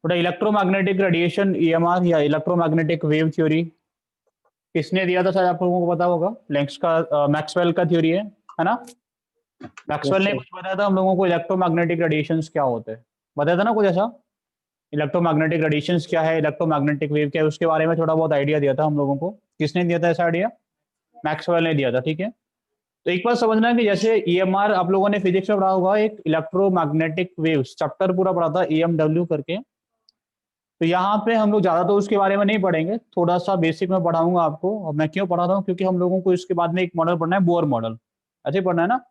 थोड़ा electromagnetic radiation EMR या electromagnetic wave theory किसने दिया था, शायद आप लोगों को पता होगा। लैंक्स का मैक्सवेल का थ्योरी है ना। मैक्सवेल यस ने सर। कुछ बताया था हम लोगों को इलेक्ट्रोमैग्नेटिक रेडिएशंस क्या होते हैं, बताया था ना कुछ ऐसा। इलेक्ट्रोमैग्नेटिक रेडिएशंस क्या है, इलेक्ट्रोमैग्नेटिक वेव क्या है, उसके बारे में थोड़ा बहुत आइडिया दिया था हम लोगों को। किसने दिया था ऐसा आइडिया? मैक्सवेल ने दिया था, ठीक है। तो एक बात समझना कि जैसे ईएमआर आप लोगों ने फिजिक्स में पढ़ा होगा, एक इलेक्ट्रोमैग्नेटिक वेव्स चैप्टर पूरा पढ़ा था ईएमडब्ल्यू करके। तो यहाँ पे हम लोग ज्यादा तो उसके बारे में नहीं पढ़ेंगे, थोड़ा सा बेसिक में पढ़ाऊंगा आपको। और मैं क्यों पढ़ा रहा हूँ, क्योंकि हम लोगों को इसके बाद में एक मॉडल पढ़ना है, बोर मॉडल। ऐसे ही पढ़ना है ना।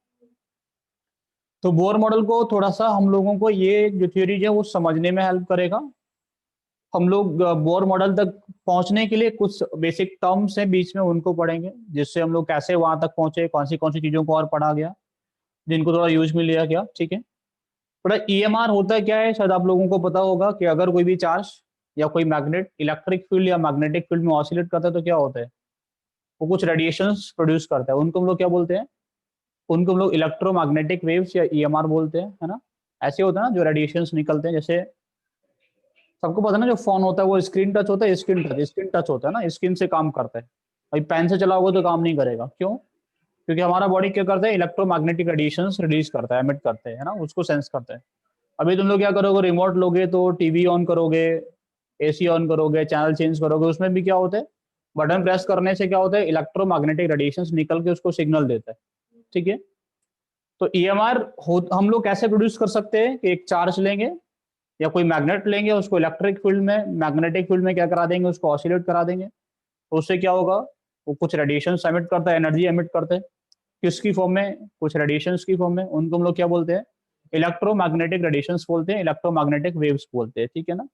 तो बोर मॉडल को थोड़ा सा हम लोगों को ये जो थ्योरी है वो समझने में हेल्प करेगा। हम लोग बोर मॉडल तक पहुंचने के लिए कुछ बेसिक टर्म्स हैं बीच में, उनको पढ़ेंगे, जिससे हम लोग कैसे वहां तक पहुंचे, कौन सी चीजों को और पढ़ा गया, जिनको थोड़ा यूज में लिया गया, ठीक है। थोड़ा ईएमआर होता क्या है, शायद आप लोगों को पता होगा कि अगर कोई भी चार्ज या कोई मैग्नेट इलेक्ट्रिक फील्ड या मैग्नेटिक फील्ड में ऑसिलेट करता है तो क्या होता है, वो कुछ रेडिएशंस प्रोड्यूस करता है। उनको हम लोग क्या बोलते हैं? उनको हम लोग इलेक्ट्रोमैग्नेटिक वेव्स या ईएमआर बोलते हैं, है ना। ऐसे होता है ना, जो रेडिएशंस निकलते हैं। जैसे सबको पता है ना, जो फोन होता है वो स्क्रीन टच होता है, स्क्रीन टच होता है ना, स्क्रीन से काम करता है। भाई पेन से चलाओगे तो काम नहीं करेगा, क्यों? क्योंकि हमारा बॉडी क्या करता है, इलेक्ट्रोमैग्नेटिक रेडिएशंस रिलीज करता है, एमिट करते हैं, है ना, उसको सेंस करता है। अभी तुम लोग क्या करोगे, रिमोट लोगे तो टीवी ऑन करोगे, एसी ऑन करोगे, चैनल चेंज करोगे, उसमें भी क्या होता है, बटन प्रेस करने से क्या होता है, इलेक्ट्रोमैग्नेटिक रेडिएशंस निकल के उसको सिग्नल देता है, ठीक है। तो ईएमआर हम लोग कैसे प्रोड्यूस कर सकते हैं कि एक चार्ज लेंगे या कोई मैग्नेट लेंगे, उसको इलेक्ट्रिक फील्ड में मैग्नेटिक फील्ड में क्या करा देंगे, उसको ऑसिलेट करा देंगे। तो उससे क्या होगा, वो कुछ रेडिएशन एमिट करता है, एनर्जी एमिट करते हैं। किसकी फॉर्म में? कुछ रेडिएशंस की फॉर्म में। उनको हम लोग क्या बोलते हैं? इलेक्ट्रोमैग्नेटिक रेडिएशंस बोलते हैं, इलेक्ट्रोमैग्नेटिक वेव्स बोलते हैं, ठीक है ना।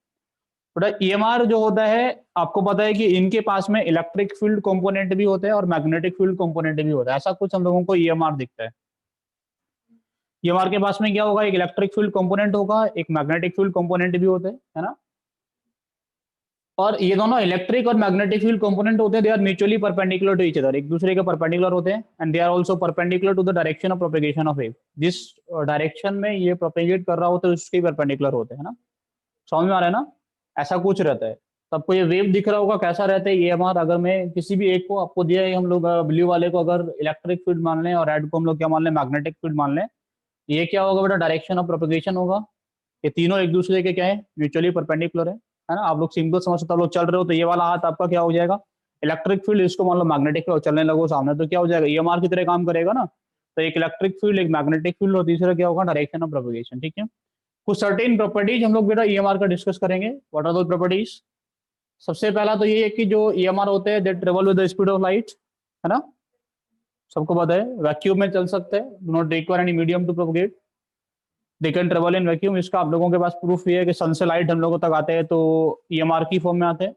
थोड़ा ईएमआर जो होता है, आपको पता है कि इनके पास में इलेक्ट्रिक फील्ड कंपोनेंट भी होते हैं और मैग्नेटिक फील्ड कंपोनेंट भी होता है। ऐसा कुछ हम लोगों को ईएमआर दिखता है। ईएमआर के पास में क्या होगा, एक इलेक्ट्रिक फील्ड कंपोनेंट होगा, एक मैग्नेटिक फील्ड कंपोनेंट भी होते हैं, है ना। और ये दोनों इलेक्ट्रिक और मैग्नेटिक फील्ड कंपोनेंट होते हैं, they are mutually perpendicular to each other, एक दूसरे के परपेंडिकुलर होते हैं। And they are also perpendicular to the direction of propagation of wave. जिस डायरेक्शन में ये प्रोपेगेट कर रहा होता है उसके परपेंडिकुलर होते हैं, है ना। समझ में आ रहा है ना। ऐसा कुछ रहता है। सबको ये वेव दिख रहा होगा कैसा रहता है ईएमआर। अगर मैं किसी भी एक को आपको दिया है, हम लोग ब्लू वाले को अगर इलेक्ट्रिक फील्ड मान लें और रेड को हम लोग क्या मान लें, मैग्नेटिक फील्ड मान लें, ये क्या होगा बेटा, डायरेक्शन ऑफ प्रोपेगेशन होगा। ये तीनों एक दूसरे के क्या है, म्यूचुअली परपेंडिकुलर है ना। आप लोग सिंपल समझ सकते हो, आप लोग चल रहे हो तो ये वाला हाथ आपका क्या हो जाएगा, इलेक्ट्रिक फील्ड, इसको मान लो मैग्नेटिक फील्ड, चलने लगो सामने तो क्या हो जाएगा, ईएमआर की तरह काम करेगा ना। तो एक इलेक्ट्रिक फील्ड, एक मैग्नेटिक फील्ड और तीसरा क्या होगा, डायरेक्शन ऑफ प्रोपेगेशन, ठीक है। कुछ सर्टेन प्रॉपर्टीज हम लोग बेटा ईएमआर का डिस्कस करेंगे। व्हाट आर दो प्रॉपर्टीज? सबसे पहला तो ये है कि जो ईएमआर होते हैं they travel with the speed of light, है ना। सबको पता है वैक्यूम में चल सकते हैं, do not require any medium to propagate, they can travel in vacuum. इसका आप लोगों के पास प्रूफ ये है कि सन से लाइट हम लोगों तक आते हैं तो ईएमआर की फॉर्म में आते हैं।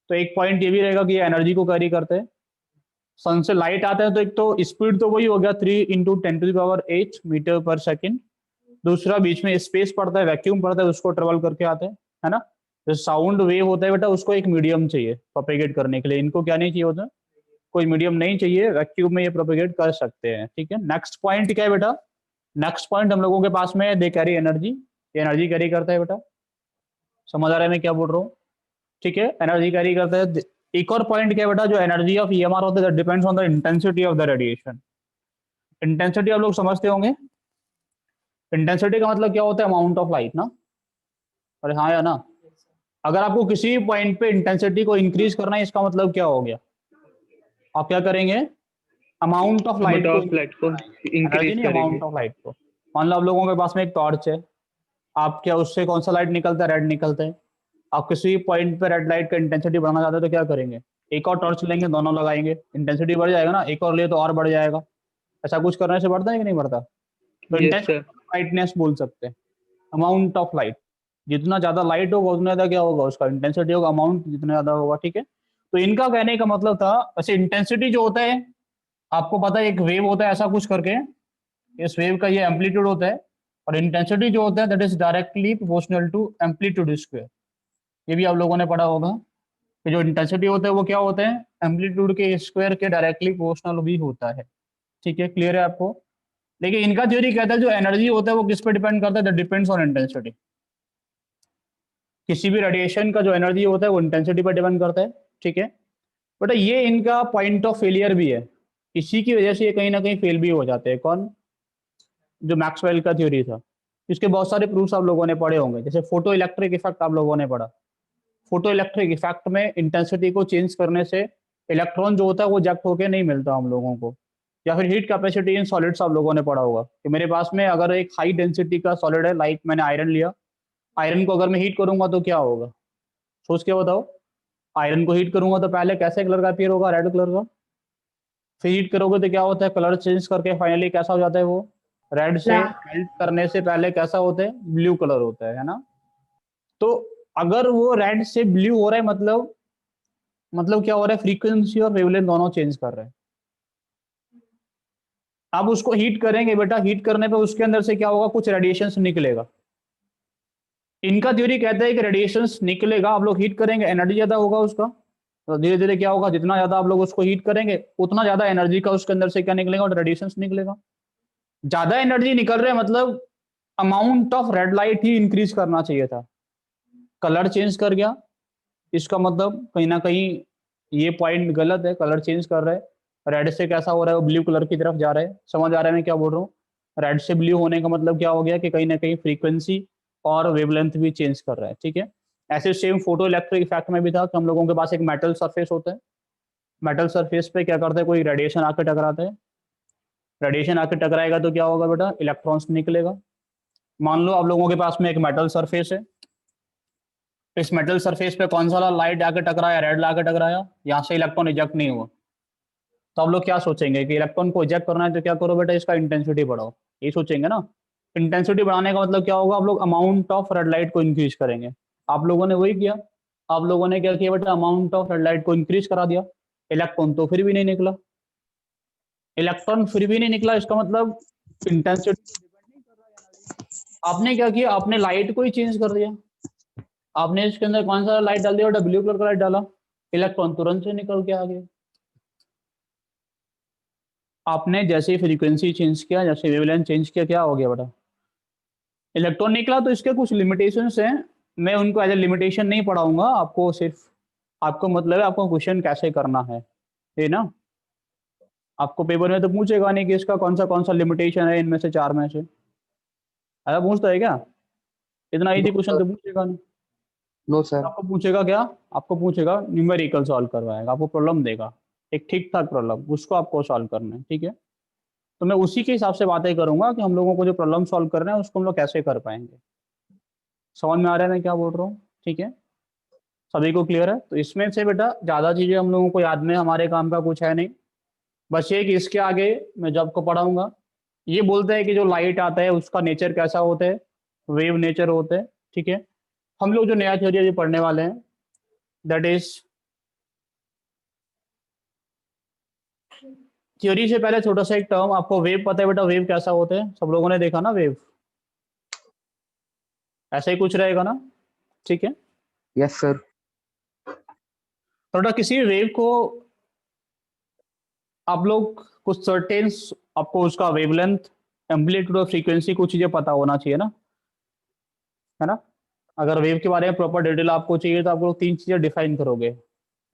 तो एक पॉइंट ये भी रहेगा कि ये एनर्जी को कैरी करते हैं। सन से लाइट आते हैं तो एक तो स्पीड तो वही हो गया 3 × 10⁸ मीटर पर सेकेंड। दूसरा बीच में स्पेस पड़ता है, वैक्यूम पड़ता है, उसको ट्रेवल करके आते हैं, है ना। जो साउंड वेव होता है बेटा, उसको एक मीडियम चाहिए प्रोपेगेट करने के लिए। इनको क्या नहीं चाहिए होता, कोई मीडियम नहीं चाहिए, वैक्यूम में ये प्रोपेगेट कर सकते हैं, ठीक है। नेक्स्ट पॉइंट क्या है बेटा, नेक्स्ट पॉइंट हम लोगों के पास में दे कैरी एनर्जी, ये एनर्जी कैरी करता है बेटा। समझ आ रहा है मैं क्या बोल रहा हूँ, ठीक है, एनर्जी कैरी करता है। एक और पॉइंट क्या है बेटा, जो एनर्जी ऑफ ईएमआर होता है depends on the intensity of the radiation. Intensity आप लोग समझते होंगे, इंटेंसिटी का मतलब क्या होता है, अमाउंट ऑफ लाइट ना। अरे हाँ या ना। अगर आपको किसी पॉइंट पे इंटेंसिटी को इंक्रीज करना है, इसका मतलब क्या हो गया, आप क्या करेंगे, अमाउंट ऑफ अमाउंट लाइट को, ऑफ लाइट को एनर्जी इंक्रीज नहीं, करेंगे। अमाउंट ऑफ लाइट को। मान लो आप लोगों के पास में एक टॉर्च है, आप क्या उससे कौन सा लाइट निकलता है, रेड निकलता है। आप किसी पॉइंट पे रेड लाइट का इंटेंसिटी बढ़ाना चाहते हो तो क्या करेंगे, एक और टॉर्च लेंगे, दोनों लगाएंगे, इंटेंसिटी बढ़ जाएगा ना, एक और ले तो और बढ़ जाएगा। ऐसा कुछ करने से बढ़ता है कि नहीं बढ़ता। तो यस इंटेंसिटी सर। ब्राइटनेस बोल सकते हैं, अमाउंट ऑफ लाइट। जितना ज्यादा लाइट होगा उतना ज्यादा क्या होगा, उसका इंटेंसिटी होगा, अमाउंट जितना ज्यादा होगा, ठीक है। तो इनका कहने का मतलब था, वैसे इंटेंसिटी जो होता है आपको पता है, एक वेव होता है ऐसा कुछ करके, इस वेव का ये एम्पलीट्यूड होता है। और इंटेंसिटी जो होता है that is directly proportional to amplitude square. ये भी आप लोगों ने पढ़ा होगा कि जो इंटेंसिटी होता है वो क्या होता है, एम्पलीट्यूड के स्क्वायर के डायरेक्टली प्रोपोर्शनल भी होता है, ठीक है, क्लियर है आपको। लेकिन इनका थ्योरी कहता है जो एनर्जी होता है वो किस पे डिपेंड करता है, दैट डिपेंड्स ऑन इंटेंसिटी। किसी भी रेडिएशन का जो एनर्जी होता है वो इंटेंसिटी पर डिपेंड करता है, ठीक है। बट ये इनका पॉइंट ऑफ फेलियर भी है, इसी की वजह से ये कहीं ना कहीं फेल भी हो जाते हैं। कौन? जो मैक्सवेल का थ्योरी था, इसके बहुत सारे प्रूफ्स आप लोगों ने पढ़े होंगे, जैसे फोटो इलेक्ट्रिक इफेक्ट आप लोगों ने पढ़ा। फोटो इलेक्ट्रिक इफेक्ट में इंटेंसिटी को चेंज करने से इलेक्ट्रॉन जो होता है वो इजेक्ट होकर नहीं मिलता हम लोगों को। या फिर हीट कैपेसिटी इन सॉलिड्स आप लोगों ने पढ़ा होगा कि मेरे पास में अगर एक हाई डेंसिटी का सॉलिड है, लाइक मैंने आयरन लिया, आयरन को अगर मैं हीट करूंगा तो क्या होगा? सोच के बताओ। आयरन को हीट करूंगा तो पहले कैसे कलर का अपीयर होगा? रेड कलर का। फिर हीट करोगे तो क्या होता है? कलर चेंज करके फाइनली कैसा हो जाता है वो? रेड से ब्लैक। मेल्ट करने से पहले कैसा होता है? ब्लू कलर होता है ना। तो अगर वो रेड से ब्लू हो रहा है, मतलब क्या हो रहा है? फ्रीक्वेंसी और वेवलेंथ दोनों चेंज कर रहे हैं। अब उसको हीट करेंगे बेटा, हीट करने पे उसके अंदर से क्या होगा? कुछ रेडिएशन निकलेगा। इनका थ्योरी कहता है कि रेडिएशन निकलेगा, आप लोग हीट करेंगे, एनर्जी ज्यादा होगा उसका, तो धीरे धीरे क्या होगा? जितना ज्यादा आप लोग उसको हीट करेंगे उतना ज्यादा एनर्जी का उसके अंदर से क्या निकलेगा? और रेडिएशन निकलेगा। ज्यादा एनर्जी निकल रहे मतलब amount of red light he increase करना चाहिए था, कलर चेंज कर गया। इसका मतलब कहीं ना कहीं ये पॉइंट गलत है, कलर चेंज कर रहा है। रेड से कैसा हो रहा है? वो ब्लू कलर की तरफ जा रहा है। समझ आ रहा है मैं क्या बोल रहा हूँ? रेड से ब्लू होने का मतलब क्या हो गया कि कहीं ना कहीं फ्रीक्वेंसी और वेवलेंथ भी चेंज कर रहा है, ठीक है। ऐसे सेम फोटो इलेक्ट्रिक इफेक्ट में भी था कि हम लोगों के पास एक मेटल सरफेस होता है, मेटल सरफेस पे क्या करता है? कोई रेडिएशन आकर टकराता है, रेडिएशन आकर टकराएगा तो क्या होगा बेटा? इलेक्ट्रॉन्स निकलेगा। मान लो आप लोगों के पास में एक मेटल सरफेस है, इस मेटल सरफेस पे कौन सा लाइट आकर टकराया? रेड आकर टकराया, यहाँ से इलेक्ट्रॉन इजेक्ट नहीं हुआ। तो आप लोग क्या सोचेंगे कि इलेक्ट्रॉन को इजेक्ट करना है तो क्या करो बेटा? इसका इंटेंसिटी बढ़ाओ, ये सोचेंगे ना। इंटेंसिटी बढ़ाने का मतलब क्या होगा? आप लोग अमाउंट ऑफ रेड लाइट को इंक्रीज करेंगे। आप लोगों ने वही किया। आप लोगों ने क्या किया बेटा? अमाउंट ऑफ रेड लाइट को इंक्रीज करा दिया। इलेक्ट्रॉन तो फिर भी नहीं निकला। इलेक्ट्रॉन फिर भी नहीं निकला, इसका मतलब इंटेंसिटी डिपेंड नहीं कर रहा है एनर्जी। आपने क्या किया? आपने लाइट को ही चेंज कर दिया। आपने इसके अंदर कौन सा लाइट डाल दिया बेटा? ब्लू कलर का लाइट डाला, इलेक्ट्रॉन तुरंत से निकल के आ गया। आपने जैसे फ्रीक्वेंसी चेंज किया, जैसे वेवलेंथ चेंज किया, क्या हो गया बेटा? इलेक्ट्रॉन निकला। तो इसके कुछ लिमिटेशंस हैं, मैं उनको एज ए लिमिटेशन नहीं पढ़ाऊंगा आपको, सिर्फ आपको मतलब है आपको क्वेश्चन कैसे करना है ना। आपको पेपर में तो पूछेगा नहीं कि इसका कौन सा लिमिटेशन है इनमें से चार में से, ऐसा पूछता है क्या? इतना इजी क्वेश्चन तो पूछेगा नहीं। No sir. आपको पूछेगा क्या? आपको पूछेगा न्यूमेरिकल सॉल्व करवाएगा, आपको प्रॉब्लम देगा, एक ठीक ठाक प्रॉब्लम, उसको आपको सॉल्व करना है, ठीक है। तो मैं उसी के हिसाब से बातें करूंगा कि हम लोगों को जो प्रॉब्लम सॉल्व करना है उसको हम लोग कैसे कर पाएंगे। समझ में आ रहा है मैं क्या बोल रहा हूँ? ठीक है, सभी को क्लियर है? तो इसमें से बेटा ज़्यादा चीज़ें हम लोगों को याद में हमारे काम का कुछ है नहीं, बस ये कि इसके आगे मैं जो आपको पढ़ाऊंगा, ये बोलते हैं कि जो लाइट आता है उसका नेचर कैसा होता है? वेव नेचर होता है, ठीक है। हम लोग जो नया थ्योरी अभी पढ़ने वाले हैं, दैट इज थ्योरी से पहले छोटा सा एक टर्म आपको, वेव पता है बेटा? वेव कैसा होता है? सब लोगों ने देखा ना वेव, ऐसा ही कुछ रहेगा ना, ठीक है। Yes sir. तो बेटा किसी वेव को आप लोग कुछ सर्टेन, आपको उसका वेवलेंथ, एम्पलीट्यूड और फ्रीक्वेंसी कुछ चीजें पता होना चाहिए ना, है ना। अगर वेव के बारे में प्रॉपर डिटेल आपको चाहिए तो आप लोग तीन चीजें डिफाइन करोगे,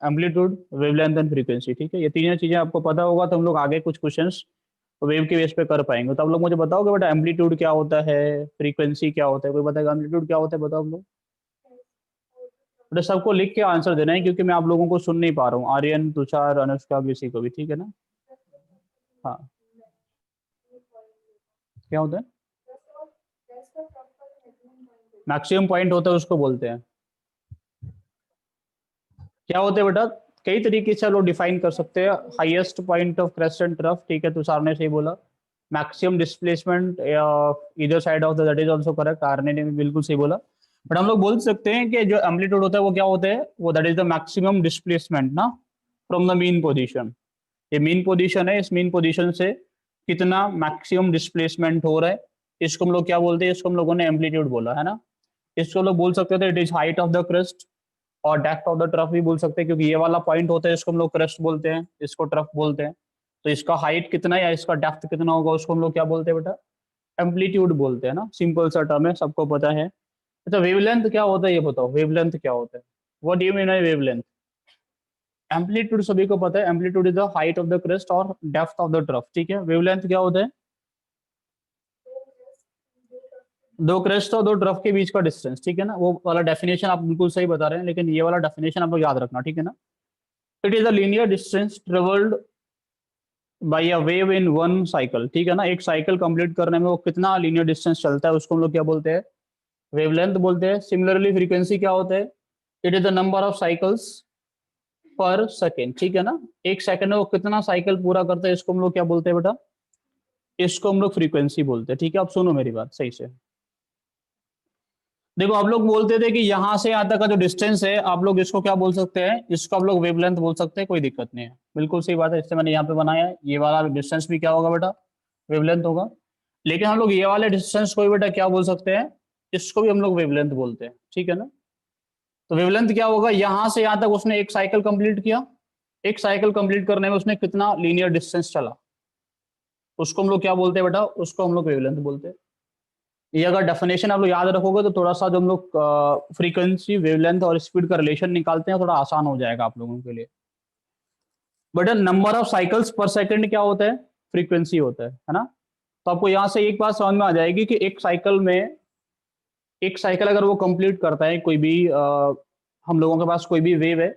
एम्पलीट्यूड, वेवलेंथ एंड फ्रीक्वेंसी, ठीक है। ये तीनों चीजें आपको पता होगा तो हम लोग आगे कुछ क्वेश्चंस वेव के बेस पे कर पाएंगे। तो आप लोग मुझे बताओगे बेटा एम्पलीट्यूड क्या होता है, फ्रीक्वेंसी क्या होता है? कोई बताएगा एम्पलीट्यूड क्या होता है? बताओ आप लोग। बेटा सबको लिख के आंसर देना है क्योंकि मैं आप लोगों को सुन नहीं पा रहा हूँ, आर्यन, तुषार, अनुष्का, किसी को भी, ठीक है ना। हाँ, क्या होता है? मैक्सिमम पॉइंट होता है उसको बोलते हैं। क्या होते हैं बेटा? कई तरीके से लोग डिफाइन कर सकते हैं। Highest point of crest and trough, ठीक है, तुषार ने सही बोला। मैक्सिमम डिस्प्लेसमेंट इधर side of that is also correct, आरने ने भी बिल्कुल सही बोला। बट हम लोग बोल सकते हैं कि जो एम्पलीट्यूड होता है वो क्या होता है? वो that is the maximum displacement ना, फ्रॉम द मीन पोजीशन। ये मीन पोजीशन है, इस मीन पोजीशन से कितना मैक्सिमम डिस्प्लेसमेंट हो रहा है, इसको हम लोग क्या बोलते हैं? इसको हम लोगों ने एम्पलीट्यूड बोला है ना। इसको लोग बोल सकते थे it is height of the crust, और डेप्थ ऑफ द ट्रफ भी बोल सकते हैं, क्योंकि ये वाला पॉइंट होता है इसको हम लोग क्रस्ट बोलते हैं, इसको ट्रफ बोलते हैं। तो इसका हाइट कितना या इसका डेप्थ कितना होगा उसको हम लोग क्या बोलते हैं बेटा? एम्पलीट्यूड बोलते हैं ना, सिंपल सा टर्म है, सबको पता है। अच्छा वेवलेंथ क्या होता है ये बताओ, वेवलेंथ क्या होता है, what do you mean by wavelength? Amplitude सभी को पता है, amplitude is the height of the crest और डेप्थ ऑफ द ट्रफ, ठीक है। वेवलेंथ क्या होता है? दो क्रेस्ट और दो ट्रफ के बीच का डिस्टेंस, ठीक है ना। वो वाला डेफिनेशन आप बिल्कुल सही बता रहे हैं, लेकिन ये वाला डेफिनेशन आप लोग याद रखना, ठीक है ना। It is a linear distance travelled by a wave in one cycle, ठीक है ना। एक साइकिल कंप्लीट करने में वो कितना लीनियर डिस्टेंस चलता है उसको हम लोग क्या बोलते हैं? वेवलेंथ बोलते हैं। सिमिलरली फ्रीक्वेंसी क्या होता है? It is the number of cycles पर सेकेंड, ठीक है ना। एक सेकंड में वो कितना साइकिल पूरा करता है इसको हम लोग क्या बोलते हैं बेटा? इसको हम लोग फ्रीक्वेंसी बोलते हैं, ठीक है। आप सुनो मेरी बात सही से। देखो आप लोग बोलते थे कि यहां से यहां तक का जो डिस्टेंस है आप लोग इसको क्या बोल सकते हैं? इसको आप लोग वेवलेंथ बोल सकते हैं, कोई दिक्कत नहीं है, बिल्कुल सही बात है। इससे मैंने यहाँ पे बनाया है, ये वाला डिस्टेंस भी क्या होगा बेटा? वेवलेंथ होगा। लेकिन हम लोग ये वाले डिस्टेंस को भी बेटा क्या बोल सकते हैं? इसको भी हम लोग वेवलेंथ बोलते हैं, ठीक है ना। तो वेवलेंथ क्या होगा? यहां से यहां तक उसने एक साइकिल कंप्लीट किया, एक साइकिल कंप्लीट करने में उसने कितना लीनियर डिस्टेंस चला, उसको हम लोग क्या बोलते हैं बेटा? उसको हम लोग वेवलेंथ बोलते हैं। ये अगर डेफिनेशन आप लोग याद रखोगे तो थोड़ा सा जो हम लोग फ्रीक्वेंसी वेवलेंथ और स्पीड का रिलेशन निकालते हैं थोड़ा आसान हो जाएगा आप लोगों के लिए। बट नंबर ऑफ साइकिल्स पर सेकंड क्या होता है? फ्रीक्वेंसी होता है ना। तो आपको यहाँ से एक बात समझ में आ जाएगी कि एक साइकिल में, एक साइकिल अगर वो कंप्लीट करता है कोई भी हम लोगों के पास कोई भी वेव है,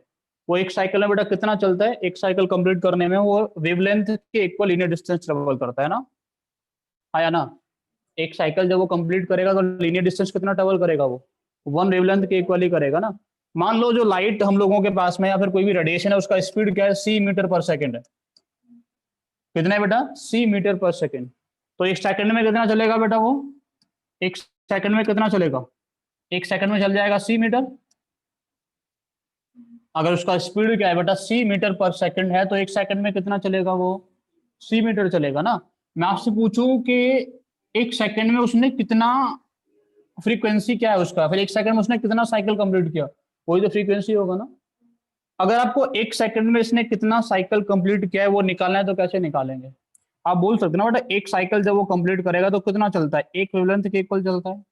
वो एक साइकिल में बेटा कितना चलता है? एक साइकिल कंप्लीट करने में वो वेवलेंथ के इक्वल लीनियर डिस्टेंस ट्रेवल करता है ना, आया ना। एक साइकिल जब वो कंप्लीट करेगा तो लीनियर डिस्टेंस कितना ट्रेवल करेगा? वो वन वेवलेंथ के इक्वल ही करेगा ना। मान लो जो लाइट हम लोगों के पास में या फिर कोई भी रेडिएशन है उसका स्पीड क्या है? सी मीटर पर सेकंड है। कितना है बेटा? सी मीटर पर सेकंड। तो एक सेकंड में कितना चलेगा बेटा वो? एक सेकंड में कितना चलेगा? एक सेकंड में चल जाएगा सी मीटर। अगर उसका स्पीड क्या है बेटा? सी मीटर पर सेकंड है तो एक सेकंड में कितना चलेगा वो? सी मीटर चलेगा ना। मैं आपसे पूछूं कि एक सेकंड में उसने कितना, फ्रीक्वेंसी क्या है उसका, फिर एक सेकंड में उसने कितना साइकिल कंप्लीट किया, वही तो फ्रीक्वेंसी होगा ना। अगर आपको एक सेकंड में इसने कितना साइकिल कंप्लीट किया है वो निकालना है तो कैसे निकालेंगे? आप बोल सकते ना बेटा एक साइकिल जब वो कंप्लीट करेगा तो कितना चलता है? एक वेवलेंथ के इक्वल चलता है।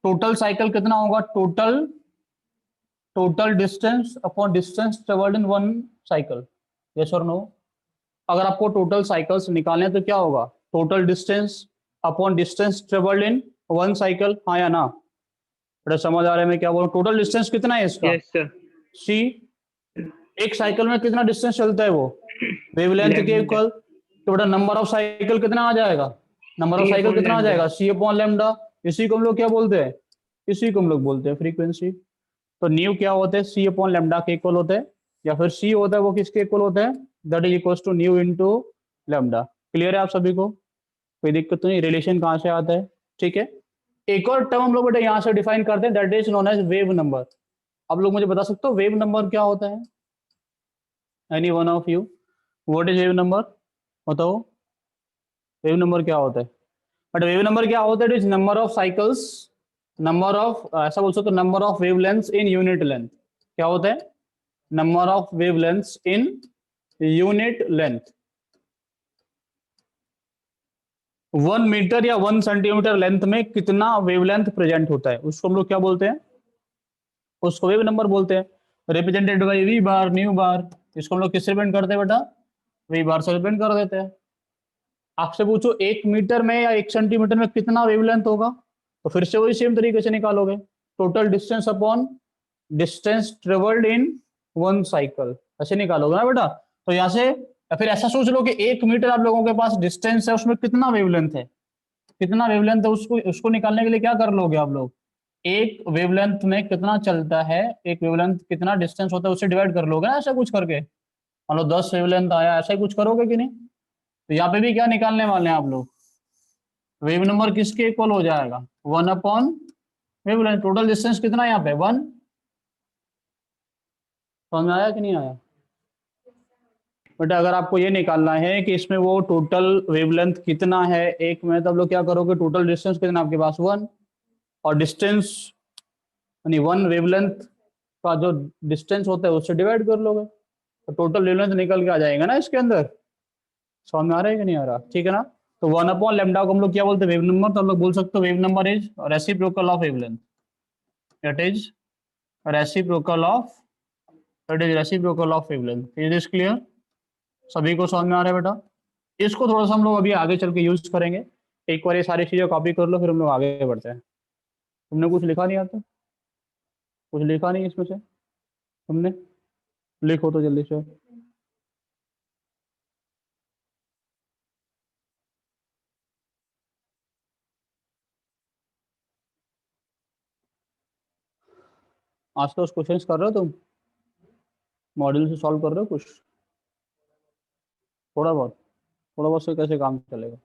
टोटल साइकिल कितना होगा? Total total distance upon distance travelled in one cycle, yes और नो। अगर आपको टोटल साइकिल्स निकालने हैं तो क्या होगा? Total distance upon distance travelled in one cycle, हाँ या ना? बेटा समझ आ रहा है मैं क्या बोल रहा हूँ? टोटल डिस्टेंस कितना है इसका? Yes sir. सी। एक साइकिल में कितना डिस्टेंस चलता है वो? वेवलेंथ के लैम्डा इक्वल। तो बेटा नंबर ऑफ साइकिल कितना आ जाएगा? Number of C cycle upon कितना आ लैम्डा। जाएगा? C upon lambda. इसी को हम लोग क्या बोलते हैं? इसी को हम लोग बोलते हैं फ्रीक्वेंसी। तो न्यू क्या होते हैं? सी अपॉन लेमडा के इक्वल होते हैं, या फिर सी होता है वो किसके इक्वल होता है? That is equal to nu into lambda. Clear है आप सभी को? कोई दिक्कत तो नहीं? रिलेशन कहाँ से आता है? ठीक है। एक और टर्म हम लोग बेटा यहाँ से डिफाइन करते हैं, that is known as wave number. आप लोग मुझे बता सकते हो वेव नंबर क्या होता है? Any one of you, what is wave number? बताओ वेव नंबर क्या होता है? बट वेव नंबर क्या होता है? It is number of cycles, number of, ऐसा बोल सकते हो number of wavelengths in unit length. क्या होता है? Number of wavelengths in unit length. 1 metre या 1 सेंटीमीटर लेंथ में कितना वेवलेंथ प्रेजेंट होता है उसको हम लोग क्या बोलते हैं? उसको वेव नंबर बोलते हैं। Represented by V bar nu bar. इसको हम लोग किससे रिप्रेजेंट करते हैं बेटा? वी बार से रिप्रेजेंट कर देते हैं। आपसे पूछो 1 मीटर में या 1 सेंटीमीटर में कितना वेवलेंथ होगा, तो फिर से वही सेम तरीके से निकालोगे, total distance upon distance travelled in one cycle, ऐसे निकालोगे ना बेटा। तो यहाँ से या फिर ऐसा सोच लो कि 1 मीटर आप लोगों के पास डिस्टेंस है, उसमें कितना वेवलेंथ है, कितना वेवलेंथ है, उसको उसको निकालने के लिए क्या कर लोगे आप लोग? एक वेवलेंथ में कितना चलता है, एक वेवलेंथ कितना डिस्टेंस होता है उससे डिवाइड कर लोगे ना, ऐसा कुछ करके। मान लो 10 वेवलेंथ आया, ऐसा ही कुछ करोगे कि नहीं? तो यहाँ पे भी क्या निकालने वाले हैं आप लोग? वेव नंबर किसके इक्वल हो जाएगा? 1 अपॉन वेवलेंथ। टोटल डिस्टेंस कितना है यहाँ पे? 1। समझ में आया कि नहीं आया? बट अगर आपको ये निकालना है कि इसमें वो टोटल वेवलेंथ कितना है एक में, तब लोग क्या करोगे? टोटल डिस्टेंस कितना आपके पास? 1। और डिस्टेंस यानी वन वेवलेंथ का जो डिस्टेंस होता है उससे डिवाइड कर लोगे, तो टोटल वेवलेंथ निकल के आ जाएगा ना इसके अंदर। समझ में आ रहा है कि नहीं आ रहा? ठीक है ना। तो 1/λ को हम लोग क्या बोलते हैं, वेव नंबर। तो हम लोग बोल सकते हो wave number is reciprocal of wavelength. It is reciprocal of wavelength. Is this clear? सभी को समझ में आ रहा है बेटा? इसको थोड़ा सा हम लोग अभी आगे चल के यूज करेंगे। एक बार ये सारी चीजें कॉपी कर लो, फिर हम लोग आगे बढ़ते हैं। तुमने कुछ लिखा नहीं आता? कुछ लिखा नहीं इसमें से तुमने? लिखो तो जल्दी से। आज तो क्वेश्चंस कर रहे हो तुम? मॉड्यूल से सॉल्व कर रहे हो कुछ? थोड़ा बहुत? थोड़ा बहुत से कैसे काम चलेगा?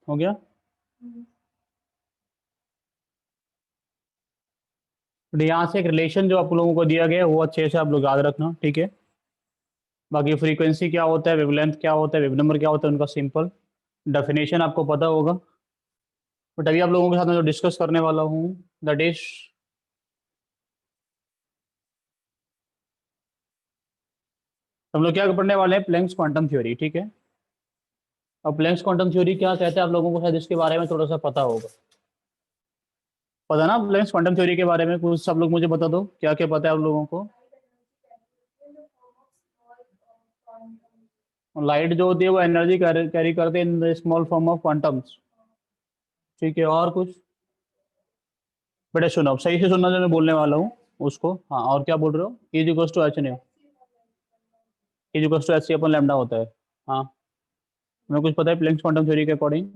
हो गया? तो यहाँ से एक रिलेशन जो आप लोगों को दिया गया है वो अच्छे से आप लोग याद रखना, ठीक है? बाकी फ्रीक्वेंसी क्या होता है, वेवलेंथ क्या होता है, वेव नंबर क्या होता है, उनका सिंपल डेफिनेशन आपको पता होगा। बट अभी आप लोगों के साथ मैं जो डिस्कस करने वाला हूँ दैट इज, हम लोग क्या पढ़ने वाले हैं, प्लैंक्स क्वांटम थ्योरी, ठीक है? अब प्लैंक्स क्वांटम थ्योरी क्या कहते हैं आप लोगों को शायद इसके बारे में थोड़ा सा पता होगा। पता ना प्लैंक्स क्वांटम थ्योरी के बारे में कुछ? सब लोग मुझे बता दो क्या क्या पता है आप लोगों को। लाइट जो होती है वो एनर्जी कैरी करते हैं in the small form of quantums, ठीक है? और कुछ? बेटा सुनो, अब सही से सुनना जो मैं बोलने वाला हूँ उसको। हाँ, और क्या बोल रहे हो? Is equals to H nu, is equals to H C upon lambda होता है। हाँ, तुम्हें कुछ पता है प्लैंक्स क्वांटम थ्योरी के अकॉर्डिंग?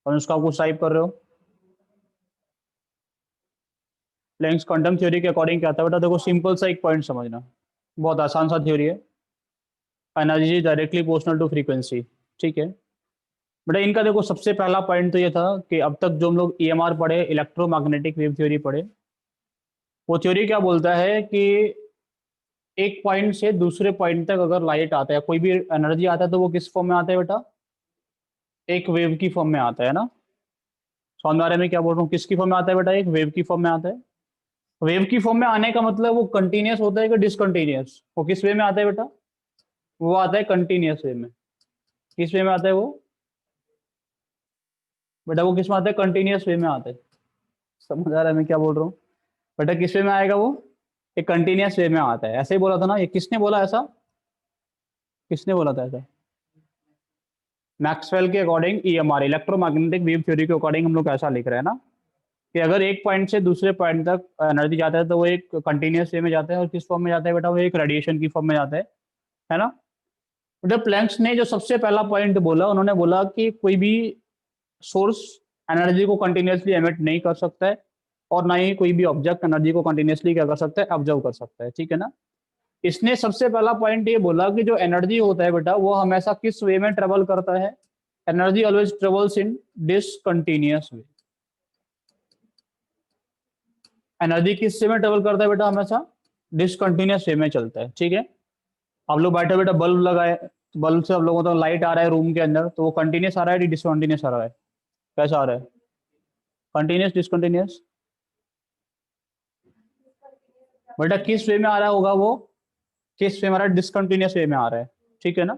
और उसका आप कुछ टाइप कर रहे हो? प्लैंक्स क्वांटम थ्योरी के अकॉर्डिंग क्या आता है बेटा? देखो सिंपल सा एक पॉइंट समझना, बहुत आसान सा थ्योरी है। Energy directly proportional to frequency, ठीक है? बेटा इनका देखो सबसे पहला पॉइंट तो ये था कि अब तक जो हम लोग ईएमआर पढ़े, इलेक्ट्रोमैग्नेटिक वेव थ्योरी पढ़े, वो थ्योरी क्या बोलता है कि एक पॉइंट से दूसरे पॉइंट तक अगर लाइट आता है, कोई भी एनर्जी आता है, तो वो किस फॉर्म में आता है बेटा? एक वेव की फॉर्म में आता है ना? समझ बारे में क्या बोल रहा हूँ, किसकी फॉर्म में आता है बेटा? एक वेव की फॉर्म में आता है। वेव की फॉर्म में आने का मतलब वो कंटिन्यूस होता है कि डिसकंटिन्यूस? वो किस वे में आता है बेटा? वो आता है कंटिन्यूस वे में। किस वे में आता है वो बेटा? वो किस में आता है? कंटिन्यूस वे में आता है। समझ आ रहा है मैं क्या बोल रहा हूँ? बेटा किस वे में आएगा वो? एक कंटिन्यूस वे में आता है। ऐसे ही बोला था ना? ये किसने बोला ऐसा? किसने बोला था ऐसा? मैक्सवेल के according EMR, electromagnetic wave theory के अकॉर्डिंग हम लोग ऐसा लिख रहे हैं ना, कि अगर एक पॉइंट से दूसरे पॉइंट तक एनर्जी जाता है तो वो एक कंटिन्यूस वे में जाता है। और किस फॉर्म में जाता है बेटा? वो एक रेडिएशन की फॉर्म में जाता है ना? बेटा प्लैंक्स ने जो सबसे पहला पॉइंट बोला, उन्होंने बोला कि कोई भी सोर्स एनर्जी को कंटिन्यूसली एमिट नहीं कर सकता है, और ना ही कोई भी ऑब्जेक्ट एनर्जी को कंटिन्यूसली क्या कर सकता है? ऑब्जर्व कर सकता है, ठीक है ना? इसने सबसे पहला पॉइंट ये बोला कि जो एनर्जी होता है बेटा वो हमेशा किस वे में ट्रेवल करता है? Energy always travels in discontinuous way. Energy किस वे में ट्रेवल करता है बेटा? हमेशा डिसकंटिन्यूअस वे में चलता है, ठीक है? आप लोग बैठे बेटा बल्ब लगाए, बल्ब से आप लोगों को तो लाइट आ रहा है रूम के अंदर, तो वो कंटिन्यूस आ रहा है डिसकंटिन्यूस आ रहा है? कैसा आ रहा है? Continuous, discontinuous? बेटा किस वे में आ रहा होगा वो? किस वे में आ रहा है? डिसकंटिन्यूस वे में आ रहा है, ठीक है ना?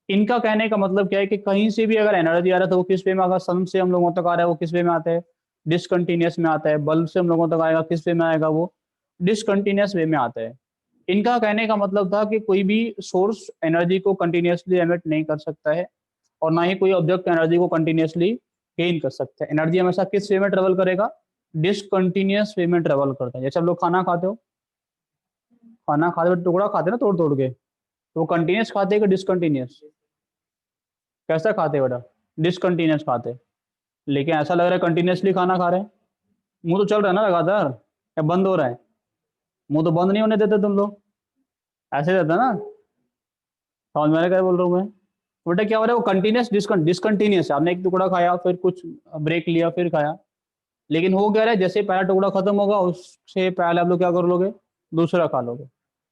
इनका कहने का मतलब क्या है कि कहीं से भी अगर एनर्जी आ रहा है तो वो किस वे में आएगा? सन से हम लोगों तक आ रहा है, वो किस वे में आता है? डिसकंटिन्यूस में आता है। बल्ब से हम लोगों तक आएगा, किस वे में आएगा? वो डिसकंटिन्यूस वे में आता है। इनका कहने का मतलब था कि कोई भी सोर्स एनर्जी को कंटिन्यूअसली एमिट नहीं कर सकता है और ना ही कोई ऑब्जेक्ट एनर्जी को कंटिन्यूअसली गेन कर सकता है। एनर्जी हमेशा किस वे में ट्रेवल करेगा? डिसकंटिन्यूअस वे में ट्रेवल करता है। जैसे आप लोग खाना खाते हो, खाना खाते हुए टुकड़ा खाते हैं ना तोड़ तोड़ के, तो वो कंटिन्यूअस खाते हैं कि डिसकंटिन्यूअस? कैसा खाते हैं बेटा? डिसकंटिन्यूअस खाते हैं। लेकिन ऐसा लग रहा है कंटिन्यूअसली खाना खा रहे हैं। मुंह तो चल रहा है ना लगातार, या बंद हो रहा है? मुंह तो बंद नहीं होने देते तुम लोग, ऐसे रहता है ना। समझ में आ रहा है क्या बोल रहा हूँ मैं? बेटा क्या हो रहा है, वो कंटिन्यूअस डिसकंटिन्यूअस है। आपने एक टुकड़ा खाया, फिर कुछ ब्रेक लिया, फिर खाया, लेकिन हो क्या रहा है, जैसे पहला टुकड़ा खत्म होगा उससे पहले आप लोग क्या कर लोगे? दूसरा खा लोगे।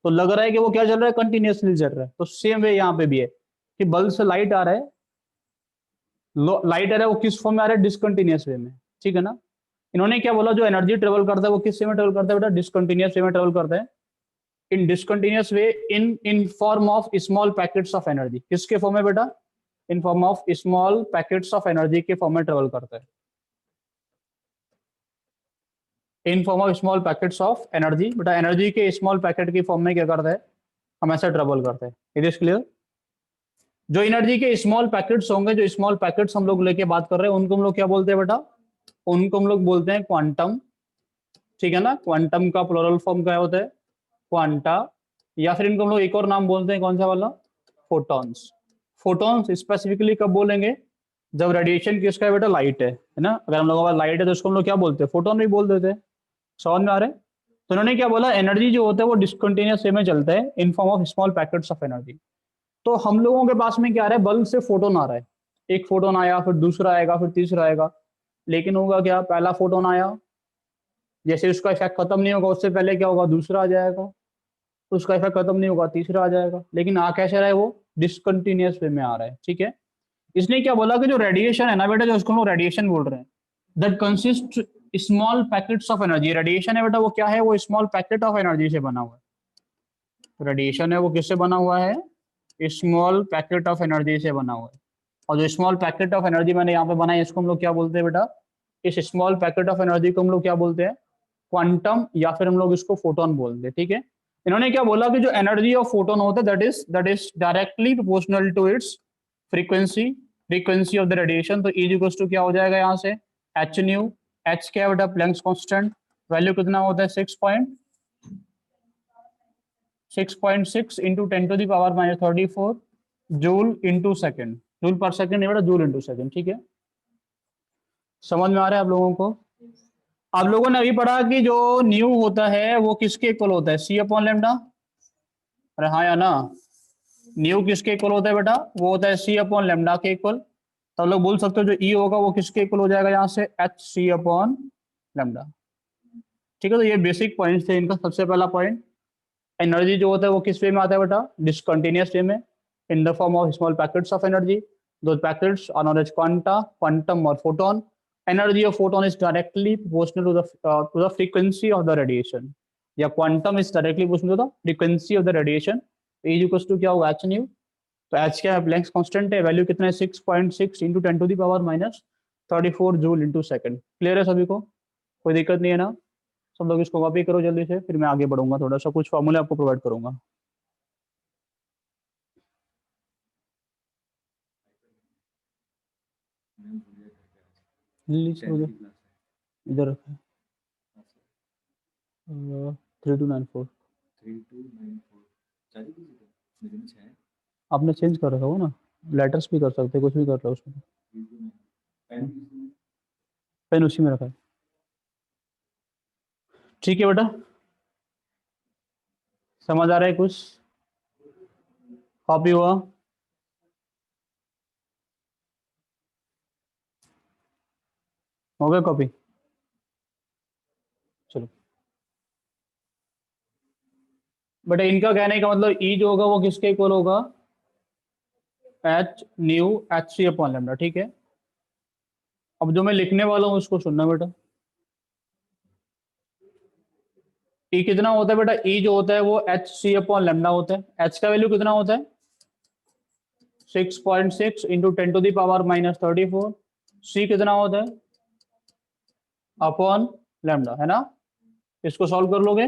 तो लग रहा है कि वो क्या चल रहा है? कंटिन्यूअसली चल रहा है। तो सेम वे यहाँ पे भी है कि बल्ब से लाइट आ रहा है, लाइट आ रहा है, वो किस फॉर्म में आ रहा है? डिसकंटिन्यूअस वे में, ठीक है ना। इन्होंने क्या बोला, जो एनर्जी ट्रेवल करता है वो किस वे में ट्रेवल करता है बेटा? डिसकंटिन्यूअस वे में ट्रेवल करता है। In discontinuous way, in form of small packets of energy. किसके फॉर्म में बेटा? In form of small packets of energy के फॉर्म में ट्रेवल करता है। In form of small packets of energy, बेटा एनर्जी के स्मॉल पैकेट की फॉर्म में क्या करता है? हम ऐसा ट्रेवल करते हैं। It is clear? जो एनर्जी के स्मॉल पैकेट्स होंगे, जो स्मॉल पैकेट्स हम लोग लेके बात कर रहे हैं, उनको हम लोग क्या बोलते हैं बेटा? उनको हम लोग बोलते हैं क्वांटम, ठीक है ना। क्वांटम का प्लूरल फॉर्म क्या होता है? क्वांटा। या फिर इनको हम लोग एक और नाम बोलते हैं, कौन सा वाला? फोटॉन्स। फोटॉन्स स्पेसिफिकली कब बोलेंगे? जब रेडिएशन किसका है बेटा? लाइट है ना। अगर हम लोगों के पास लाइट है तो उसको हम लोग क्या बोलते हैं? फोटोन भी बोल देते हैं। समझ में आ रहा है? तो उन्होंने क्या बोला, एनर्जी जो होता है वो डिसकंटिन्यूअस वे में चलता है in form of small packets of energy. तो हम लोगों के पास में क्या आ रहा है? बल्ब से फोटोन आ रहा है। एक फोटोन आया, फिर दूसरा आएगा, फिर तीसरा आएगा। लेकिन होगा क्या, पहला फोटोन आया, जैसे उसका इफेक्ट खत्म नहीं होगा उससे पहले क्या होगा? दूसरा आ जाएगा। उसका इफेक्ट खत्म नहीं होगा, तीसरा आ जाएगा। लेकिन आ कैसे रहा है वो? डिसकंटिन्यूअस वे में आ रहा है, ठीक है। इसने क्या बोला कि जो रेडिएशन है ना बेटा, जो उसको हम लोग रेडिएशन बोल रहे हैं, that consist small packets of energy. Radiation है बेटा, वो क्या है? वो स्मॉल पैकेट ऑफ एनर्जी से बना हुआ है। रेडिएशन है वो किससे बना हुआ है? स्मॉल पैकेट ऑफ एनर्जी से बना हुआ है। और जो स्मॉल पैकेट ऑफ एनर्जी मैंने यहाँ पे बनाया, इसको हम लोग क्या बोलते हैं बेटा? इस स्मॉल पैकेट ऑफ एनर्जी को हम लोग क्या बोलते हैं? क्वांटम, या फिर हम लोग इसको फोटोन बोलते हैं, ठीक है। इन्होंने क्या बोला कि जो एनर्जी ऑफ फोटोन होता है, that is directly proportional to its frequency, frequency of the radiation. तो ई इक्वल्स टू क्या हो जाएगा यहाँ से? H nu. एच क्या बेटा? Planck's constant. वैल्यू कितना होता है? 6.6 into 10⁻34 joule into second. Joule पर सेकेंड नहीं बेटा, जूल इंटू सेकेंड, ठीक है। समझ में आ रहा है आप लोगों को? आप लोगों ने अभी पढ़ा कि जो न्यू होता है वो किसके इक्वल होता है? सी अपॉन लेमडा। अरे हाँ या ना? न्यू किसके इक्वल होता है बेटा? वो होता है सी अपॉन लेमडा के इक्वल। तो आप लोग बोल सकते हो जो ई होगा वो किसके इक्वल हो जाएगा यहाँ से? एच सी अपॉन लेमडा, ठीक है। तो ये बेसिक पॉइंट थे इनका। सबसे पहला पॉइंट, एनर्जी जो होता है वो किस वे में आता है बेटा? डिसकंटिन्यूअस वे में, in the form of small packets of energy. दो packets are known as quanta, quantum और photon. Energy of photon is directly proportional to the frequency of the radiation, या quantum is directly proportional to the frequency of the radiation. Is equals to क्या होगा? H new. तो H क्या है? Planck's constant है। Value कितना है? 6.6 into 10⁻⁻34 joule into second. Clear है सभी को? कोई दिक्कत नहीं है ना? सब लोग इसको कॉपी करो जल्दी से, फिर मैं आगे बढ़ूंगा, थोड़ा सा कुछ फॉर्मूले आपको प्रोवाइड करूंगा। इधर रखा 3294। आपने चेंज कर रखा हो ना, लेटर्स भी कर सकते, कुछ भी कर रहे हो उसमें। पेन उसी में रखा है, ठीक है बेटा। समझ आ रहा है कुछ? कॉपी हुआ? हो गया कॉपी? चलो बेटा, इनका कहने का मतलब ई जो होगा वो किसके इक्वल होगा? H nu H C upon lambda, ठीक है। अब जो मैं लिखने वाला हूँ उसको सुनना बेटा। ई कितना होता है बेटा? ई जो होता है वो एच सी अपॉन लेमडा होता है। एच का वैल्यू कितना होता है? 6.6 इंटू 10⁻⁻34। सी कितना होता है? अपॉन लेमडा, है ना। इसको सॉल्व कर लोगे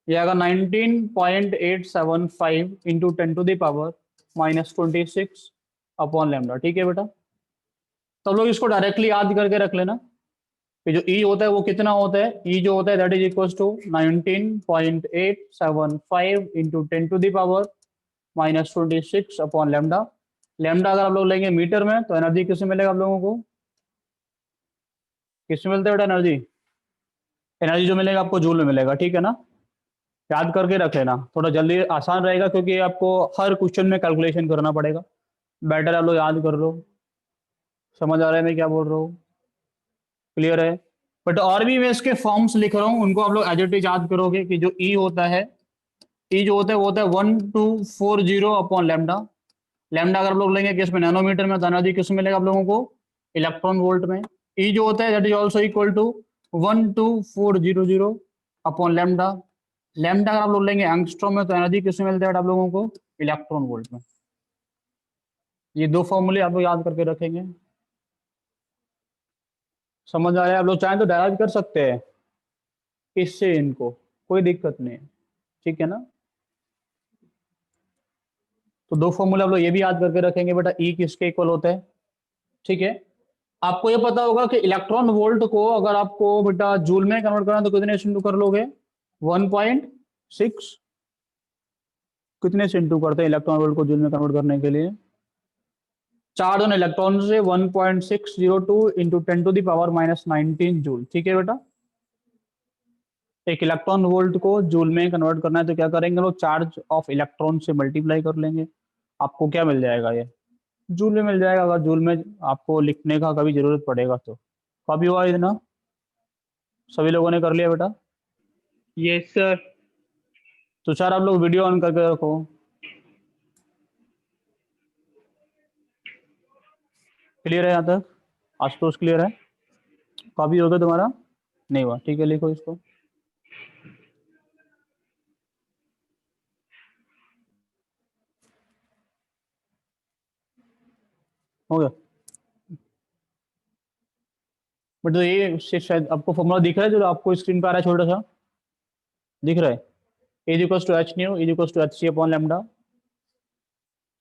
ये आएगा 19.875 इंटू 10⁻⁻26 अपॉन लैम्डा। ठीक है बेटा, तो लोग इसको डायरेक्टली याद करके रख लेना कि जो ई होता है वो कितना होता है। ई जो होता है that is equal to 19.875 into 10⁻⁻26 upon lambda. Lambda अगर आप लोग लेंगे मीटर में तो एनर्जी किसमें मिलेगा आप लोगों को, किसमें मिलता है बेटा एनर्जी? एनर्जी जो मिलेगा आपको जूल में मिलेगा। ठीक है ना, याद करके रख लेना, थोड़ा जल्दी आसान रहेगा क्योंकि आपको हर क्वेश्चन में कैलकुलेशन करना पड़ेगा। बेटर आप लोग याद कर लो। समझ आ रहा है मैं क्या बोल रहा हूँ? क्लियर है? बट और भी मैं इसके फॉर्म्स लिख रहा हूँ, उनको आप लोग एज इट इज याद करोगे कि जो ई होता है, ई जो होता है वो होता है 1240 अपॉन लैम्डा। लैम्डा अगर आप लोग लेंगे किस में, नैनोमीटर में, तो एनर्जी किस में मिलेगा आप लोगों को, इलेक्ट्रॉन वोल्ट में। ई जो होता है that is also equal to 12400 upon lambda. Lambda अगर आप लोग लेंगे एंगस्ट्रॉम में, तो एनर्जी किस में मिलता है आप लोगों को, इलेक्ट्रॉन वोल्ट में। ये दो फॉर्मूले आप लोग याद करके रखेंगे। समझ आ रहा है? आप लोग चाहें तो डायरेक्ट कर सकते हैं इससे, इनको कोई दिक्कत नहीं है। ठीक है ना, तो दो फॉर्मूला आप लोग ये भी याद करके रखेंगे बेटा, ई किसके इक्वल होता है। ठीक है, आपको ये पता होगा कि इलेक्ट्रॉन वोल्ट को अगर आपको बेटा जूल में कन्वर्ट करना है तो कितने से इंटू कर लोगे, 1.6। कितने से इंटू करते हैं इलेक्ट्रॉन वोल्ट को जूल में कन्वर्ट करने के लिए, 4 दोनों इलेक्ट्रॉन से 1.602 इंटू 10⁻⁻19 जूल। ठीक है बेटा, एक इलेक्ट्रॉन वोल्ट को जूल में कन्वर्ट करना है तो क्या करेंगे लोग, चार्ज ऑफ इलेक्ट्रॉन से मल्टीप्लाई कर लेंगे, आपको क्या मिल जाएगा, ये जूल में मिल जाएगा। अगर जूल में आपको लिखने का कभी जरूरत पड़ेगा तो। कभी हुआ इतना, सभी लोगों ने कर लिया बेटा? Yes sir. तो चार आप लोग वीडियो ऑन करके रखो। क्लियर है यहाँ तक? आशुतोष क्लियर है? कॉपी हो गया तुम्हारा? नहीं हुआ? ठीक है, लिखो इसको। हो गया? बट तो ये शायद आपको फॉर्मूला दिख रहा है जो आपको स्क्रीन पर आ रहा है, छोटा सा दिख रहा है, as equals to H nu is equals to H C upon lambda.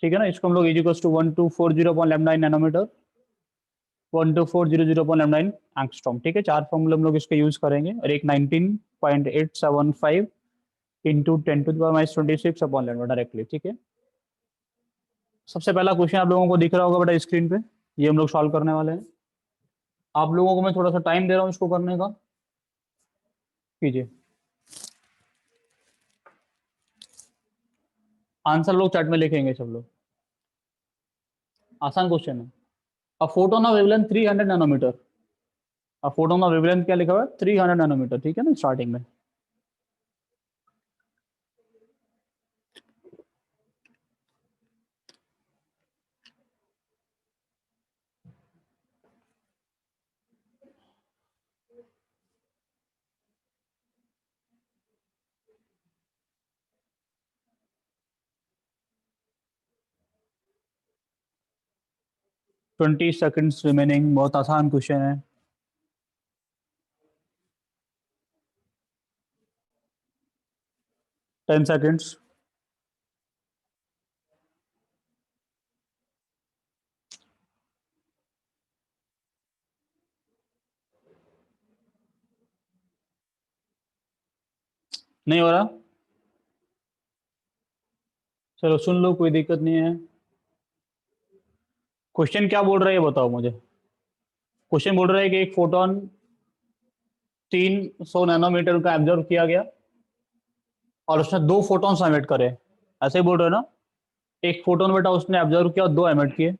ठीक है ना, इसको हम लोग as equals to 1240 upon lambda in nanometre, 12400 upon lambda in angstrom. ठीक है, चार फॉर्मूले हम लोग इसके यूज करेंगे, और एक 19.875 इंटू 10⁻⁻26 अपॉन लैम्डा डायरेक्टली। ठीक है, सबसे पहला क्वेश्चन आप लोगों को दिख रहा होगा बेटा स्क्रीन पे, ये हम लोग सॉल्व करने वाले हैं। आप लोगों को मैं थोड़ा सा टाइम दे रहा हूँ इसको करने का, कीजिए। आंसर लोग चैट में लिखेंगे सब लोग, आसान क्वेश्चन है। A photon of wavelength 300 nanometre, a photon of wavelength क्या लिखा हुआ है, 300 नैनोमीटर। ठीक है ना, स्टार्टिंग में। ट्वेंटी सेकेंड्स रिमेनिंग, बहुत आसान क्वेश्चन है। 10 सेकेंड्स। नहीं हो रहा? चलो सुन लो, कोई दिक्कत नहीं है। क्वेश्चन क्या बोल रहा है ये बताओ मुझे। क्वेश्चन बोल रहा है कि एक फोटोन 300 नैनोमीटर का एब्जॉर्व किया गया और उसने 2 फोटॉन्स एमिट करे, ऐसे ही बोल रहे हो ना? एक फोटोन बेटा उसने एब्जॉर्व किया और 2 एमिट किए, है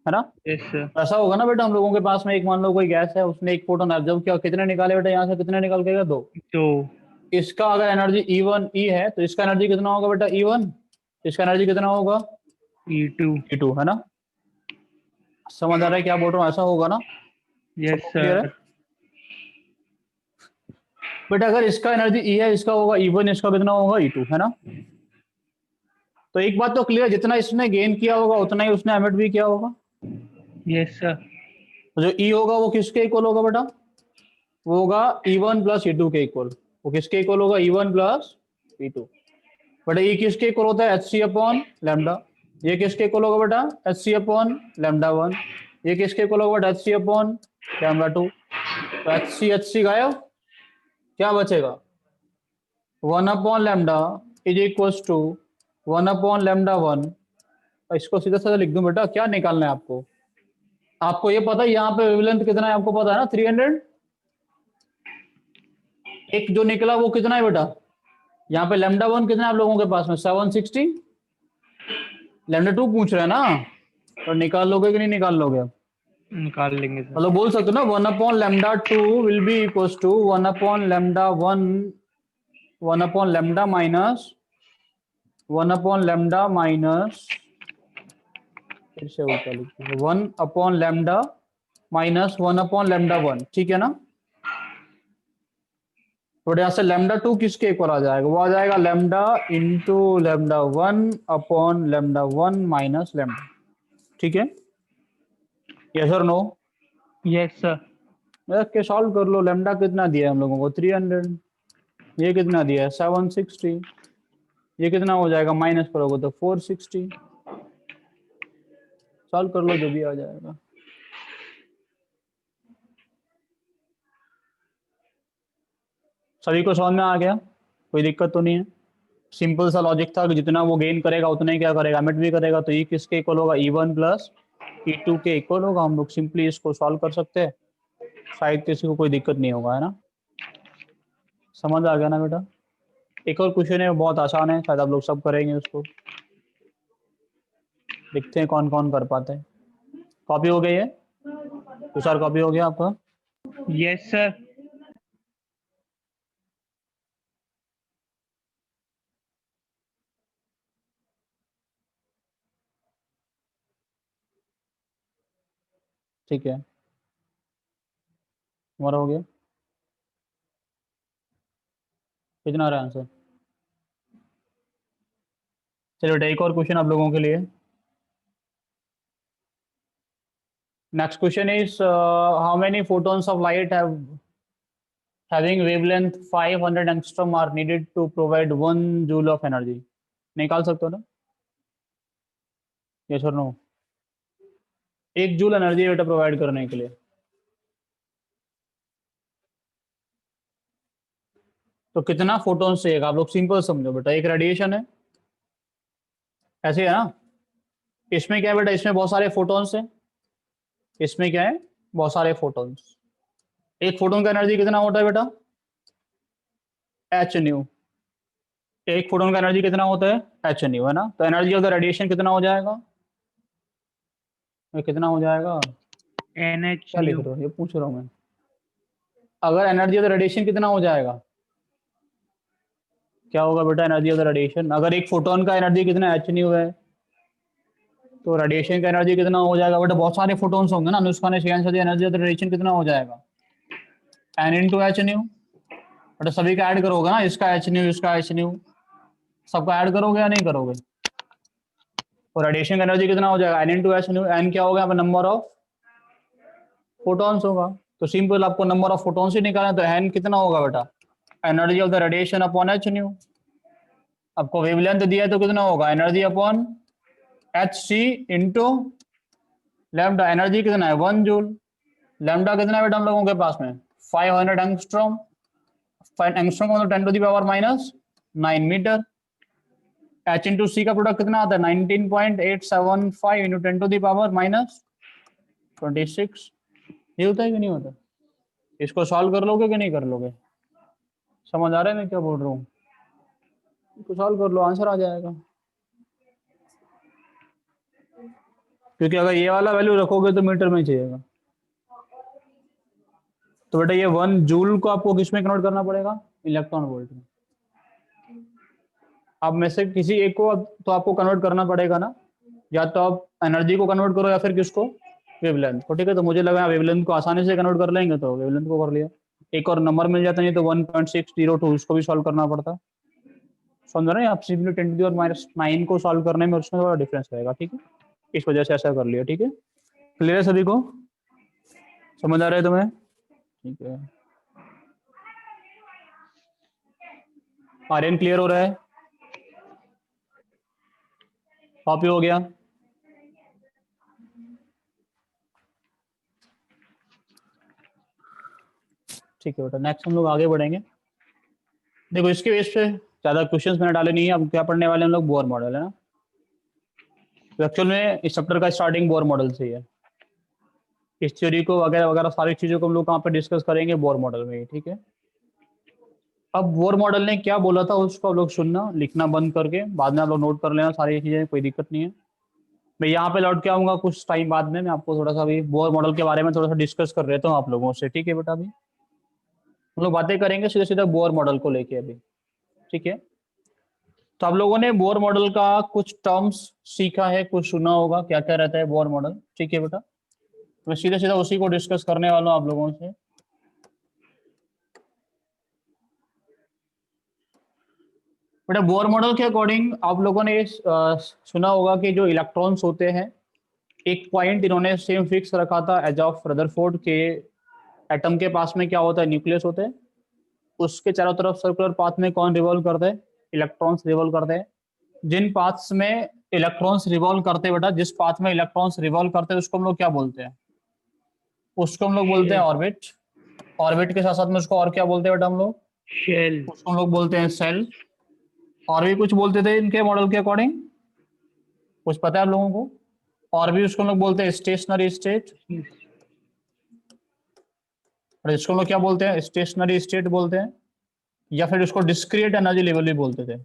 ना? Yes sir. ऐसा होगा ना बेटा, हम लोगों के पास में एक मान लो कोई गैस है, उसने एक फोटोन एब्जॉर्व किया, कितने निकाले बेटा यहाँ से, कितने निकल के गए, 2। तो इसका अगर एनर्जी E1 E है तो इसका एनर्जी कितना होगा बेटा, E1। इसका एनर्जी कितना होगा, E2। E2, है ना? समझ आ रहा है क्या बोल रहा हूँ, ऐसा होगा ना? यस सबको क्लियर है? सर। बट अगर इसका एनर्जी E है, इसका होगा E1, इसका कितना होगा, E2, है ना? तो एक बात तो क्लियर, जितना इसने गेन किया होगा उतना ही उसने एमिट भी किया होगा। Yes sir. तो जो E होगा वो किसके इक्वल होगा बेटा, वो होगा E1 प्लस E2 के इक्वल। वो किसके इक्वल होगा, E1 प्लस P2। बेटा ये किसके इक्वल होता है, एच सी अपॉन लैम्डा। ये किसके इक्वल होगा बेटा, एच सी अपॉन लैम्डा 1। ये किसके इक्वल होगा बेटा, एच सी अपॉन लैम्डा 2। तो एच सी गायब, क्या बचेगा, 1 upon lambda is equal to 1 upon lambda 1। इसको सीधा सीधा लिख दूं बेटा, क्या निकालना है आपको, आपको ये पता है यहाँ पे वेवलेंथ कितना है, आपको पता है ना 300। एक जो निकला वो कितना है बेटा, यहाँ पे लैम्डा 1 कितना है आप लोगों के पास में, 760। लैम्डा 2 पूछ रहे हैं ना, तो निकाल लोगे कि नहीं निकाल लोगे आप, निकाल लेंगे सर। मतलब बोल सकते हो ना 1 upon lambda 2 will be equal to 1 upon lambda 1, 1 upon lambda minus 1 upon lambda minus, फिर से उल्टा लिखते हैं, 1 upon lambda minus 1 upon lambda 1, ठीक है ना। तो यहाँ से लैम्डा 2 किसके इक्वल आ जाएगा, वो आ जाएगा lambda into lambda 1 upon lambda 1 minus lambda, ठीक है। यस और नो, यस सर। के सॉल्व कर लो। लैम्डा कितना दिया है हम लोगों को 300, ये कितना दिया है 760, ये कितना हो जाएगा माइनस करोगे तो 460। सॉल्व कर लो, जो भी आ जाएगा। सभी को समझ में आ गया, कोई दिक्कत तो नहीं है। सिंपल सा लॉजिक था कि जितना वो गेन करेगा उतना ही क्या करेगा, एमिट भी करेगा। तो ये किसके इक्वल होगा, E1 प्लस E2 के इक्वल होगा। हम लोग सिंपली इसको सॉल्व कर सकते हैं, शायद किसी को कोई दिक्कत नहीं होगा, है ना। समझ आ गया ना बेटा। एक और क्वेश्चन है, बहुत आसान है, शायद आप लोग सब करेंगे उसको। देखते हैं कौन कौन कर पाते हैं। कॉपी हो गई है तुषार, कॉपी हो गया आपका। Yes sir. ठीक है, हमारा हो गया। कितना आ रहा है आंसर, चलो बेटा एक और क्वेश्चन आप लोगों के लिए। Next question is how many photons of light having wavelength 500 angstrom are needed to provide 1 joule of energy। निकाल सकते हो ना, यस और नो। 1 जूल एनर्जी बेटा प्रोवाइड करने के लिए। तो कितना फोटोन चाहिए, आप लोग सिंपल समझो बेटा, एक रेडिएशन है, ऐसे है ना। इसमें क्या है बेटा, इसमें बहुत सारे फोटोन्स हैं। इसमें क्या है, बहुत सारे फोटोन्स। एक फोटोन का एनर्जी कितना होता है बेटा, एच न्यू। एक फोटोन का एनर्जी कितना होता है, एच न्यू, है ना। तो एनर्जी ऑफ द रेडिएशन कितना हो जाएगा, ये कितना हो जाएगा, NH क्या लिख न्यू। रहे हो, ये पूछ रहा हूँ मैं। अगर एनर्जी ऑफ द रेडिएशन कितना हो जाएगा, क्या होगा बेटा एनर्जी ऑफ द रेडिएशन, अगर एक फोटोन का एनर्जी कितना एच न्यू है, तो रेडिएशन का एनर्जी कितना हो जाएगा बेटा, बहुत सारे फोटोन्स होंगे ना। अनुष्का ने आंसर दिया, एनर्जी ऑफ द रेडिएशन कितना हो जाएगा, एन इंटू एच न्यू। बेटा सभी का ऐड करोगे ना, इसका एच न्यू, इसका एच न्यू, सबका ऐड करोगे या नहीं करोगे। तो रेडिएशन का एनर्जी कितना हो जाएगा, N into H nu. N क्या होगा, नंबर ऑफ फोटॉन्स होगा। तो सिंपल आपको नंबर ऑफ फोटॉन्स ही निकालना, तो एन कितना होगा बेटा, energy of the radiation upon H nu. आपको वेवलेंथ दिया है तो कितना होगा, energy upon H C into lambda. Energy कितना है 1 जूल। लैम्डा कितना है बेटा हम लोगों के पास में 500 एंगस्ट्रॉम। एंगस्ट्रॉम का मतलब 10 to the power minus 9 metre. H into C का प्रोडक्ट कितना आता है 19.875 into 10 to the power minus 26। ये होता है कि नहीं होता, इसको सॉल्व कर लोगे कि नहीं कर लोगे, समझ आ रहा है मैं क्या बोल रहा हूँ। इसको सॉल्व कर लो, आंसर आ जाएगा। क्योंकि अगर ये वाला वैल्यू रखोगे तो मीटर में ही चाहिएगा। तो बेटा ये 1 जूल को आपको किस में कन्वर्ट करना पड़ेगा, इलेक्ट्रॉन वोल्ट में। आप में से किसी एक को तो आपको कन्वर्ट करना पड़ेगा ना, या तो आप एनर्जी को कन्वर्ट करो या फिर किसको, वेवलेंथ को। ठीक है, तो मुझे लगा वेवलेंथ को आसानी से कन्वर्ट कर लेंगे, तो वेवलेंथ को कर लिया। एक और नंबर मिल जाता नहीं तो 1.602, इसको भी सॉल्व करना पड़ता। समझ रहे हैं आप, सिंपली 10⁻⁹ को सॉल्व करने में उसमें थोड़ा डिफरेंस रहेगा। ठीक है, इस वजह से ऐसा कर लिया। ठीक है, क्लियर है सभी को, समझ आ रहा है तुम्हें। ठीक है, आर्यन क्लियर हो रहा है? कॉपी हो गया? ठीक है बेटा, नेक्स्ट हम लोग आगे बढ़ेंगे। देखो इसके बेस पे ज्यादा क्वेश्चंस मैंने डाले नहीं है। अब क्या पढ़ने वाले हैं हम लोग? बोर मॉडल, है ना। तो एक्चुअल में इस चैप्टर का स्टार्टिंग बोर मॉडल से ही है। इस थ्योरी को वगैरह वगैरह सारी चीजों को हम लोग कहाँ पे डिस्कस करेंगे? बोर मॉडल में ही, ठीक है। अब बोर मॉडल ने क्या बोला था उसको आप लोग सुनना, लिखना बंद करके, बाद में आप लोग नोट कर लेना सारी चीजें, कोई दिक्कत नहीं है। मैं यहाँ पे लौट के आऊंगा कुछ टाइम बाद में, मैं आपको थोड़ा सा भी बोर मॉडल के बारे में थोड़ा सा डिस्कस कर रहा हूँ आप लोगों से, ठीक है बेटा। अभी हम लोग बातें करेंगे सीधे सीधे बोर मॉडल को लेके अभी, ठीक है। तो आप लोगों ने बोर मॉडल का कुछ टर्म्स सीखा है, कुछ सुना होगा, क्या क्या रहता है बोर मॉडल, ठीक है बेटा। मैं सीधा सीधा उसी को डिस्कस करने वाला हूँ आप लोगों से। बेटा बोर मॉडल के अकॉर्डिंग आप लोगों ने सुना होगा कि जो इलेक्ट्रॉन्स होते हैं, एक पॉइंट इन्होंने सेम फिक्स रखा था एज ऑफ रदरफोर्ड के एटम के पास में क्या होता है? न्यूक्लियस होते हैं। उसके चारों तरफ सर्कुलर पाथ में कौन रिवॉल्व करते हैं? इलेक्ट्रॉन्स रिवॉल्व करते हैं। जिन पाथ्स में इलेक्ट्रॉन्स रिवॉल्व करते हैं बेटा, जिस पाथ में इलेक्ट्रॉन्स रिवॉल्व करते हैं उसको हम लोग क्या बोलते हैं? उसको हम लोग बोलते हैं ऑर्बिट। ऑर्बिट के साथ साथ में उसको और क्या बोलते हैं बेटा हम लोग? शेल। उसको हम लोग बोलते हैं सेल। और भी कुछ बोलते थे इनके मॉडल के अकॉर्डिंग, कुछ पता है आप लोगों को? और भी उसको हम लोग बोलते हैं स्टेशनरी स्टेट, और इसको हम लोग क्या बोलते हैं? स्टेशनरी स्टेट बोलते हैं। या फिर इसको डिस्क्रिएट एनर्जी लेवल भी बोलते थे।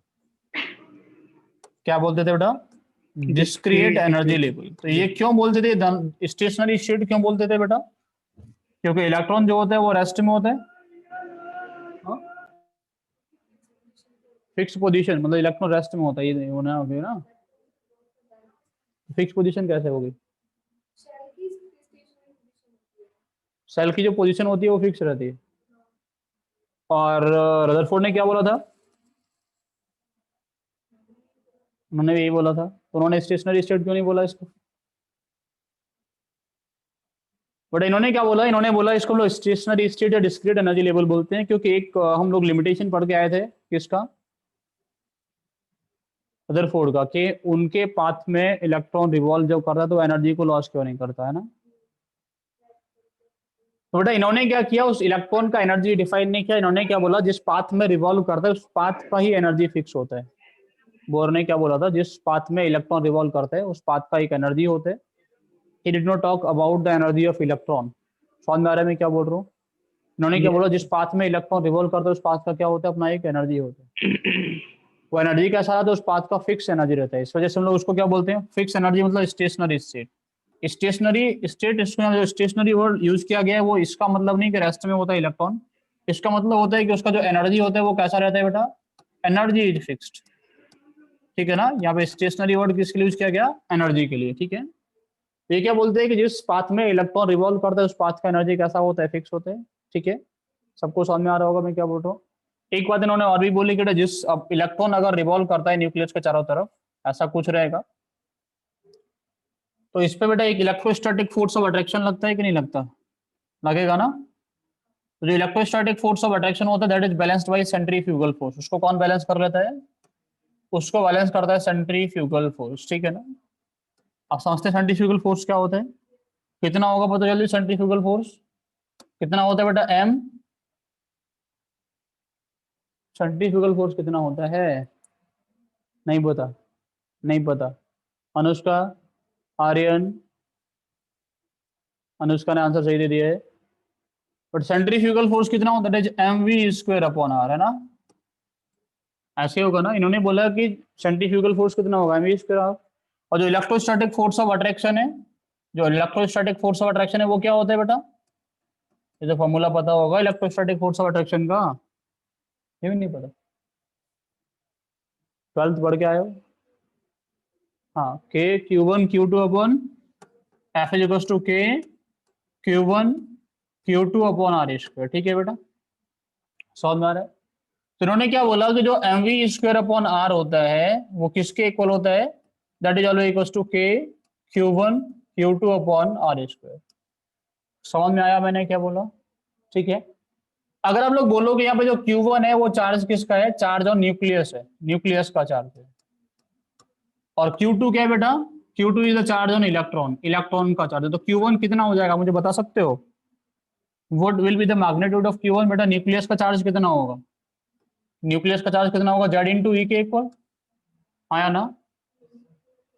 क्या बोलते थे बेटा? Discrete energy level. तो ये क्यों बोलते थे स्टेशनरी स्टेट क्यों बोलते थे बेटा? क्योंकि इलेक्ट्रॉन जो होता है वो रेस्ट में होता है, फिक्स पोजीशन, मतलब इलेक्ट्रॉन रेस्ट में होता है, ये होना होगी ना। फिक्स पोजीशन कैसे होगी? सेल की जो पोजीशन होती है वो फिक्स रहती है। और रदरफोर्ड ने क्या बोला था? उन्होंने भी यही बोला था। तो उन्होंने स्टेशनरी स्टेट क्यों नहीं बोला इसको? बट इन्होंने क्या बोला? इन्होंने बोला इसको हम लोग स्टेशनरी स्टेट या डिस्क्रीट एनर्जी लेवल बोलते हैं, क्योंकि एक हम लोग लिमिटेशन पढ़ के आए थे किसका? रदरफोर्ड का, कि उनके पाथ में इलेक्ट्रॉन रिवॉल्व जब करता है तो एनर्जी को लॉस क्यों नहीं करता, है ना। तो बेटा इन्होंने क्या किया? उस इलेक्ट्रॉन का एनर्जी डिफाइन नहीं किया। इन्होंने क्या बोला? जिस पाथ में रिवॉल्व करता है उस पाथ का ही एनर्जी फिक्स होता है। बोर ने क्या बोला था? जिस पाथ में इलेक्ट्रॉन रिवॉल्व करता है उस पाथ का एक एनर्जी होता है। He did not talk about the energy of electron. समझ में आ रहा है मैं क्या बोल रहा हूँ? इन्होंने क्या बोला? जिस पाथ में इलेक्ट्रॉन रिवॉल्व करता है उस पाथ का क्या होता है? अपना एक एनर्जी होता है। वो एनर्जी कैसा रहता है? उस पाथ का फिक्स एनर्जी रहता है। इस वजह से हम लोग उसको क्या बोलते हैं? फिक्स एनर्जी, मतलब स्टेशनरी स्टेट। स्टेशनरी स्टेट, इसमें जो स्टेशनरी वर्ड यूज किया गया है वो इसका मतलब नहीं कि रेस्ट में होता है इलेक्ट्रॉन। इसका मतलब होता है कि उसका जो एनर्जी होता है वो कैसा रहता है बेटा? एनर्जी इज फिक्स्ड, ठीक है ना। यहाँ पे स्टेशनरी वर्ड किसके लिए यूज किया गया? एनर्जी के लिए, ठीक है। ये क्या बोलते हैं कि जिस पाथ में इलेक्ट्रॉन रिवॉल्व करता है उस पाथ का एनर्जी कैसा होता है? फिक्स होता है, ठीक है। सबको समझ में आ रहा होगा मैं क्या बोल रहा हूँ? एक बात इन्होंने और भी बोली कि जिस अब इलेक्ट्रॉन अगर रिवॉल्व करता है न्यूक्लियस के चारों तरफ, ऐसा कुछ रहेगा, तो इस पे बेटा एक इलेक्ट्रोस्टैटिक फोर्स ऑफ अट्रैक्शन लगता है कि नहीं लगता? लगेगा ना। तो जो इलेक्ट्रोस्टैटिक फोर्स ऑफ अट्रैक्शन होता है that is balanced bye centrifugal force. उसको कौन बैलेंस कर लेता है? उसको बैलेंस करता है सेंट्रीफ्यूगल फोर्स, ठीक है ना। आप समझते हैं सेंट्रीफ्यूगल फोर्स क्या होता है? कितना होगा पता जल्दी? सेंट्रीफ्यूगल फोर्स कितना होता है बेटा? एम। सेंट्रीफ्यूगल फोर्स कितना होता है? नहीं पता? नहीं पता। अनुष्का, आर्यन, अनुष्का ने आंसर सही दे दिया है। बट सेंट्रीफ्यूगल फोर्स कितना होता है? M V square upon R, है ना। ऐसे होगा ना। इन्होंने बोला कि सेंट्रीफ्यूगल फोर्स कितना होगा? M V square R. और जो इलेक्ट्रोस्टैटिक फोर्स ऑफ अट्रैक्शन है, जो इलेक्ट्रोस्टैटिक फोर्स ऑफ अट्रैक्शन है वो क्या होता है बेटा? ये तो फॉर्मूला पता होगा इलेक्ट्रोस्टैटिक फोर्स ऑफ अट्रैक्शन का, ये भी नहीं पता? 12th पढ़ के आए हो? हाँ, K Q1 Q2 upon F is equals to K Q1 Q2 upon R square, ठीक है बेटा। समझ में आ रहा है? तो इन्होंने क्या बोला कि जो M V square upon R होता है वो किसके इक्वल होता है? That is always equals to K Q1 Q2 upon R square. समझ में आया मैंने क्या बोला? ठीक है। अगर आप लोग बोलोगे यहाँ पे जो Q1 है वो चार्ज किसका है, चार्ज ऑन न्यूक्लियस है, न्यूक्लियस का चार्ज है। और Q2 क्या है बेटा, Q2 is the charge on electron, electron का चार्ज है। तो Q1 कितना हो जाएगा मुझे बता सकते हो? What will be the magnitude of Q1 बेटा, न्यूक्लियस का चार्ज कितना होगा, न्यूक्लियस का चार्ज कितना होगा, Z इंटू ई के इक्वल, आया ना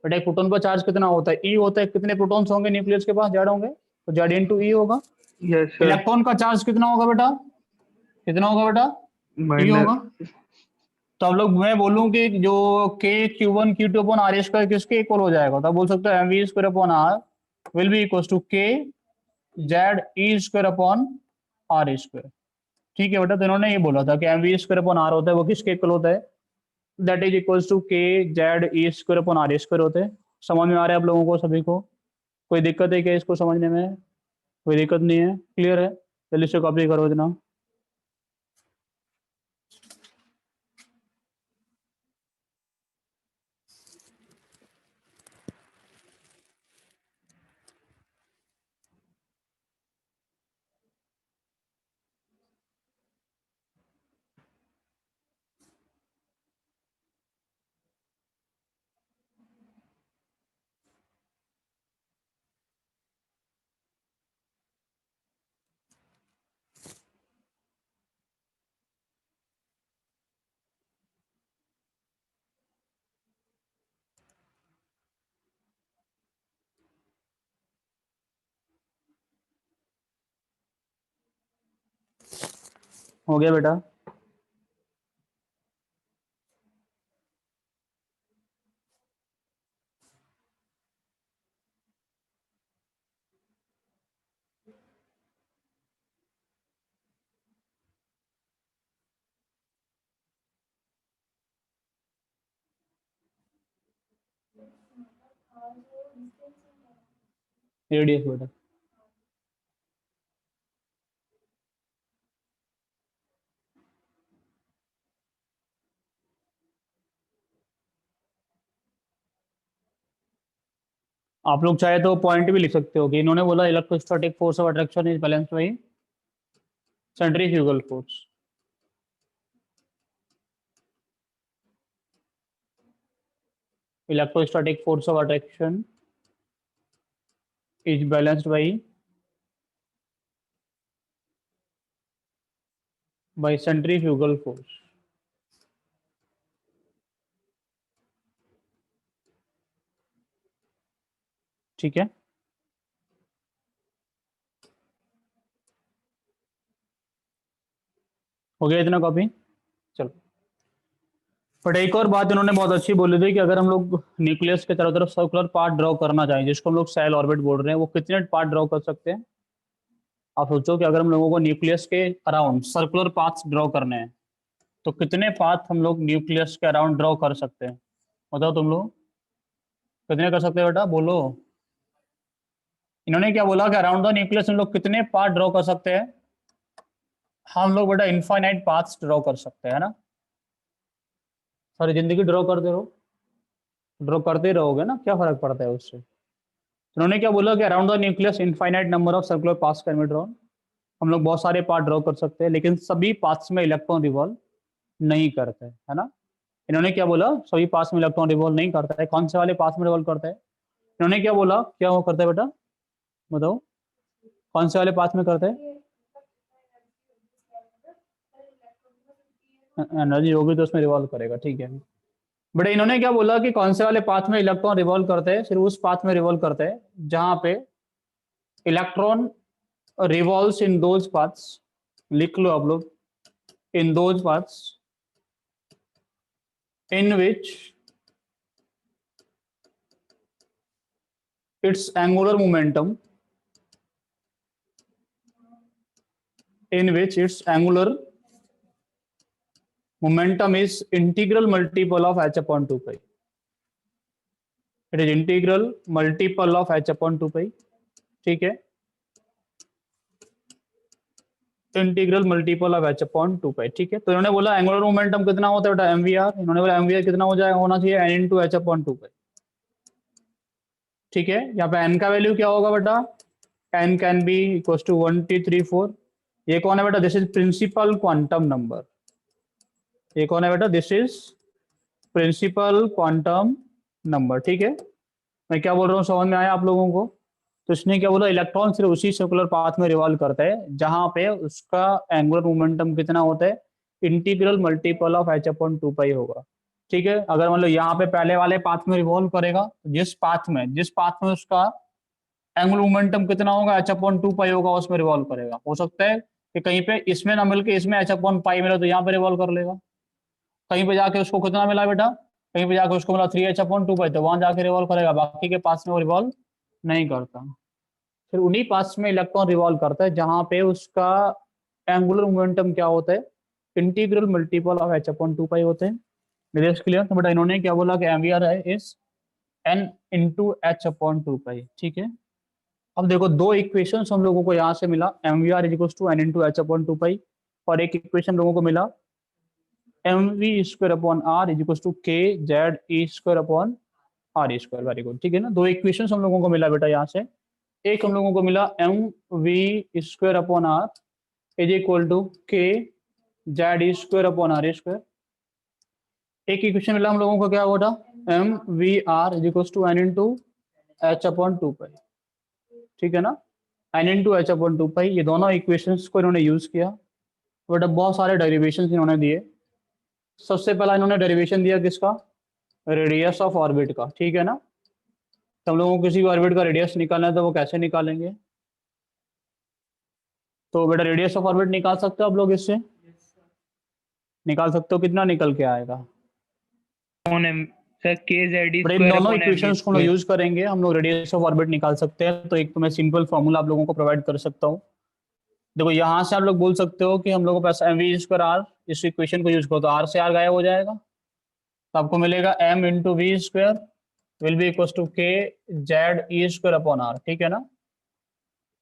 बेटा। एक प्रोटॉन का चार्ज कितना होता है, ई होता है, कितने प्रोटॉन्स होंगे न्यूक्लियस के पास, जेड होंगे, तो जेड इंटू ई होगा। Yes sir. इलेक्ट्रॉन का चार्ज कितना होगा बेटा, कितना होगा बेटा, ई होगा। माइनस। तो अब लोग मैं बोलूं कि जो K Q1 Q2 upon R square किसके इक्वल हो जाएगा, तो आप बोल सकते हो M V square upon R will be equal to K Z E square upon R square. ठीक है बेटा, तो इन्होंने ये बोला था कि M V square upon R होता है वो किसके इक्वल होता है, that is equal to K Z E square upon R square होते हैं। समझ में आ रहा है आप लोगों को सभी को, कोई दिक्कत है क्या इसको समझने में, कोई दिक्कत नहीं है, क्लियर है, जल्दी से कॉपी करो इतना। हो गया बेटा, रेडियस बेटा। आप लोग चाहे तो पॉइंट भी लिख सकते हो कि इन्होंने बोला electrostatic force of attraction is balanced by centrifugal force. Electrostatic force of attraction is balanced by centrifugal force. ठीक है, हो गया इतना कॉपी, चलो। बट एक और बात इन्होंने बहुत अच्छी बोली थी कि अगर हम लोग न्यूक्लियस के चारों तरफ सर्कुलर पार्ट ड्रॉ करना चाहें, जिसको हम लोग सेल ऑर्बिट बोल रहे हैं, वो कितने पार्ट ड्रॉ कर सकते हैं। आप सोचो कि अगर हम लोगों को न्यूक्लियस के अराउंड सर्कुलर पाथ्स ड्रॉ करने हैं तो कितने पाथ हम लोग न्यूक्लियस के अराउंड ड्रॉ कर सकते हैं, बताओ तुम लोग कितने कर सकते हैं बेटा, बोलो। इन्होंने क्या बोला कि अराउंड द न्यूक्लियस हम लोग कितने पार्ट ड्रॉ कर सकते हैं, हम लोग बेटा इनफाइनाइट पाथ्स ड्रॉ कर सकते हैं, है ना। सारी जिंदगी ड्रॉ करते ही रहोगे ना, क्या फर्क पड़ता है उससे। तो उन्होंने क्या बोला कि around the nucleus infinite number of circular paths can be drawn, हम लोग बहुत सारे पार्ट ड्रॉ कर सकते हैं लेकिन सभी पाथ्स में इलेक्ट्रॉन रिवॉल्व नहीं करते, है ना। इन्होंने क्या बोला, सभी पाथ्स में इलेक्ट्रॉन रिवॉल्व नहीं करता है, कौन से वाले पाथ में रिवॉल्व करता है, इन्होंने क्या बोला, क्या वो करता है बेटा, बताओ कौन से वाले पाथ में करता है, एनर्जी होगी तो उसमें रिवॉल्व करेगा, ठीक है। बट इन्होंने क्या बोला कि कौन से वाले पाथ में इलेक्ट्रॉन रिवॉल्व करते हैं, सिर्फ उस पाथ में रिवॉल्व करते हैं जहां पे electron revolves in those paths, लिख लो आप लोग, in those paths in which its angular momentum is integral multiple of h upon 2 pi, it is integral multiple of h upon 2 pi, ठीक है, integral multiple of H upon 2 pi, ठीक है। तो इन्होंने बोला एंगुलर मोमेंटम कितना होता है बेटा, एमवीआर, इन्होंने बोला एमवीआर कितना हो जाएगा, होना चाहिए N into H upon 2 pi, ठीक है। यहाँ पे एन का वैल्यू क्या होगा बेटा, N can be equal to 1 2 3 4 ये कौन है बेटा? This is principal quantum number. ये कौन है बेटा? This is principal quantum number. ठीक है, मैं क्या बोल रहा हूँ समझ में आया आप लोगों को? तो इसने क्या बोला, इलेक्ट्रॉन सिर्फ उसी सर्कुलर पाथ में रिवॉल्व करता है जहां पे उसका एंगुलर मोमेंटम कितना होता है, integral multiple of h upon 2 पाई होगा। ठीक है, अगर मतलब यहाँ पे पहले वाले पाथ में रिवॉल्व करेगा, जिस पाथ में उसका एंगुलर मोमेंटम कितना होगा, h अपॉन 2 पाई होगा, उसमें रिवॉल्व करेगा। हो सकता है कि कहीं पे इसमें ना मिलके इसमें h अपॉन पाई मिला तो यहाँ पे रिवॉल्व कर लेगा। कहीं पे जाके उसको कितना मिला बेटा, कहीं पे जाके उसको मिला 3h अपॉन 2 पाई, तो वहां जाके रिवॉल्व करेगा, बाकी के पास में वो रिवॉल्व नहीं करता। फिर उन्हीं पास में इलेक्ट्रॉन रिवॉल्व करता है जहां पे उसका एंगुलर मोमेंटम क्या होता है, integral multiple of h upon 2 पाई होते हैं। मेरे क्लियर? तो बेटा इन्होंने क्या बोला कि एमवीआर है is n into H upon 2 pi. ठीक है, अब देखो दो इक्वेशंस हम लोगों को यहाँ से मिला, M V R is to N into H upon 2 pi, और एक इक्वेशन लोगों को मिला M V square upon R is to K Z E square upon R square. Very good. ठीक है ना, दो इक्वेशंस हम लोगों को मिला बेटा यहाँ से। एक हम लोगों को मिला M V square upon R is equal to K Z E square upon R square. एक इक्वेशन मिला हम लोगों को क्या होता, M V R is equal to N into H upon 2 pi. ठीक है ना, N into H upon 2 pi, ये दोनों इक्वेशंस को इन्होंने यूज किया, बट अब बहुत सारे डेरिवेशन इन्होंने दिए। सबसे पहला इन्होंने डेरिवेशन दिया किसका, रेडियस ऑफ ऑर्बिट का। ठीक है ना, तो हम लोगों को किसी भी ऑर्बिट का रेडियस निकालना है तो वो कैसे निकालेंगे? तो बेटा रेडियस ऑफ ऑर्बिट निकाल सकते हो आप लोग, इससे निकाल सकते हो, कितना निकल के आएगा? अपॉन एम सर, के जेड बट इन स्क्वायर दोनों अपॉन एम इक्वेशंस को हम लोग यूज करेंगे, हम लोग रेडियस ऑफ ऑर्बिट निकाल सकते हैं। तो एक तो मैं सिंपल फॉर्मूला आप लोगों को प्रोवाइड कर सकता हूँ। देखो यहाँ से आप लोग बोल सकते हो कि हम लोगों के पास एम वी स्क्वायर आर, इस इक्वेशन को यूज करो तो आर से आर गायब हो जाएगा, तो आपको मिलेगा M into V square will be equal to K Z E square upon R. ठीक है ना,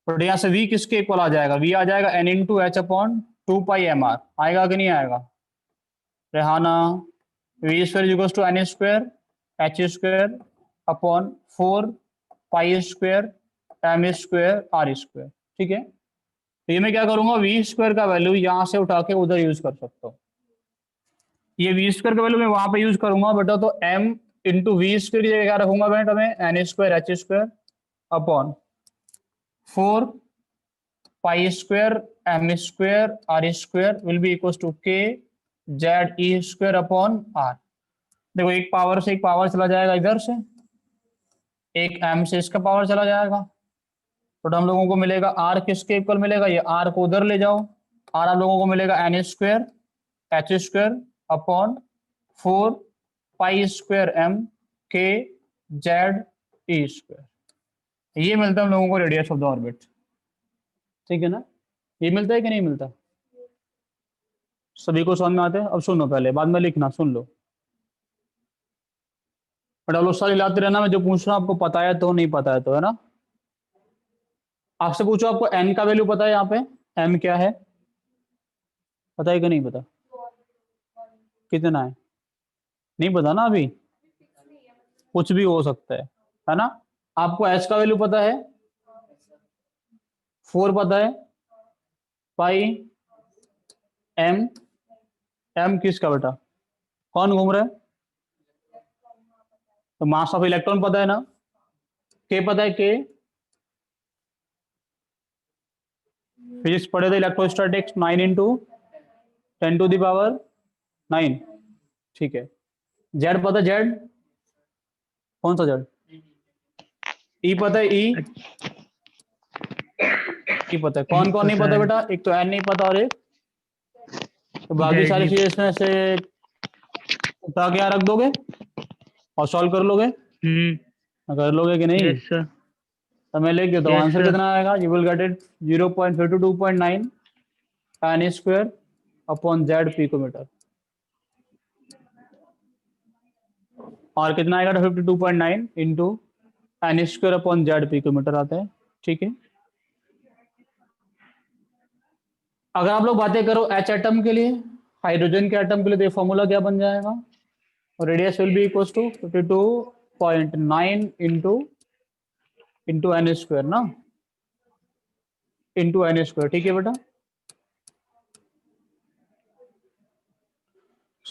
तो यहाँ से v किसके इक्वल आ जाएगा, v आ जाएगा n into H upon 2 pi M R. आएगा कि नहीं आएगा Rehana? V square equal to N square H square upon 4 pi square M square R square. ठीक है, तो ये मैं क्या करूंगा, वी स्क्वायर का वैल्यू यहाँ से उठा के उधर यूज कर सकता हूँ। ये वी स्क्वायर का वैल्यू मैं वहां पे यूज करूंगा बेटा, तो m इंटू वी स्क्वायर की जगह क्या रखूंगा बेटा मैं, N square H square upon 4 pi square M square R square will be equal to K Z E square upon R. देखो एक पावर से एक पावर चला जाएगा इधर से, एक m से इसका पावर चला जाएगा, तो हम लोगों को मिलेगा आर किसके इक्वल मिलेगा, ये आर को उधर ले जाओ, आर आप लोगों को मिलेगा N square H square upon 4 pi square M K Z E square. ये मिलता है हम लोगों को रेडियस ऑफ द ऑर्बिट। ठीक है ना, ये मिलता है कि नहीं मिलता? सभी को समझ में आते हैं? अब सुनो, पहले बाद में लिखना, सुन लो। बट आप लोग सारे लाते रहना, मैं जो पूछ रहा हूँ आपको पता है तो नहीं पता है तो, है ना? आपसे पूछो आपको n का वैल्यू पता है, यहाँ पे m क्या है, पता है कि नहीं पता? कितना है नहीं पता ना, अभी कुछ भी हो सकता है ना? आपको h का वैल्यू पता है, 4 पता है, पाई m, m किसका बेटा, कौन घूम रहा है? तो मास ऑफ इलेक्ट्रॉन पता है ना, k पता है, k फिजिक्स पढ़े थे, इलेक्ट्रोस्टैटिक्स 9 इंटू 10⁻⁹। ठीक है, जेड पता है, जेड कौन सा जेड, ई पता है, ई पता है, कौन कौन नहीं पता बेटा, एक तो एन नहीं पता और एक, तो बाकी सारी चीजें इसमें से उठा के यहाँ रख दोगे और सॉल्व कर लोगे, कर लोगे कि नहीं? Yes sir. तो मैं लिख देता हूँ, Yes, आंसर sir. कितना आएगा, you will get it 0.5229 N square upon Z picometre, और कितना आएगा 52.9 into N square upon Z picometre आता है। ठीक है, अगर आप लोग बातें करो एच एटम के लिए, हाइड्रोजन के एटम के लिए, तो फॉर्मूला क्या बन जाएगा, radius will be equal to 52.9 into N square ना, इंटू एन स्क्वायर। ठीक है बेटा,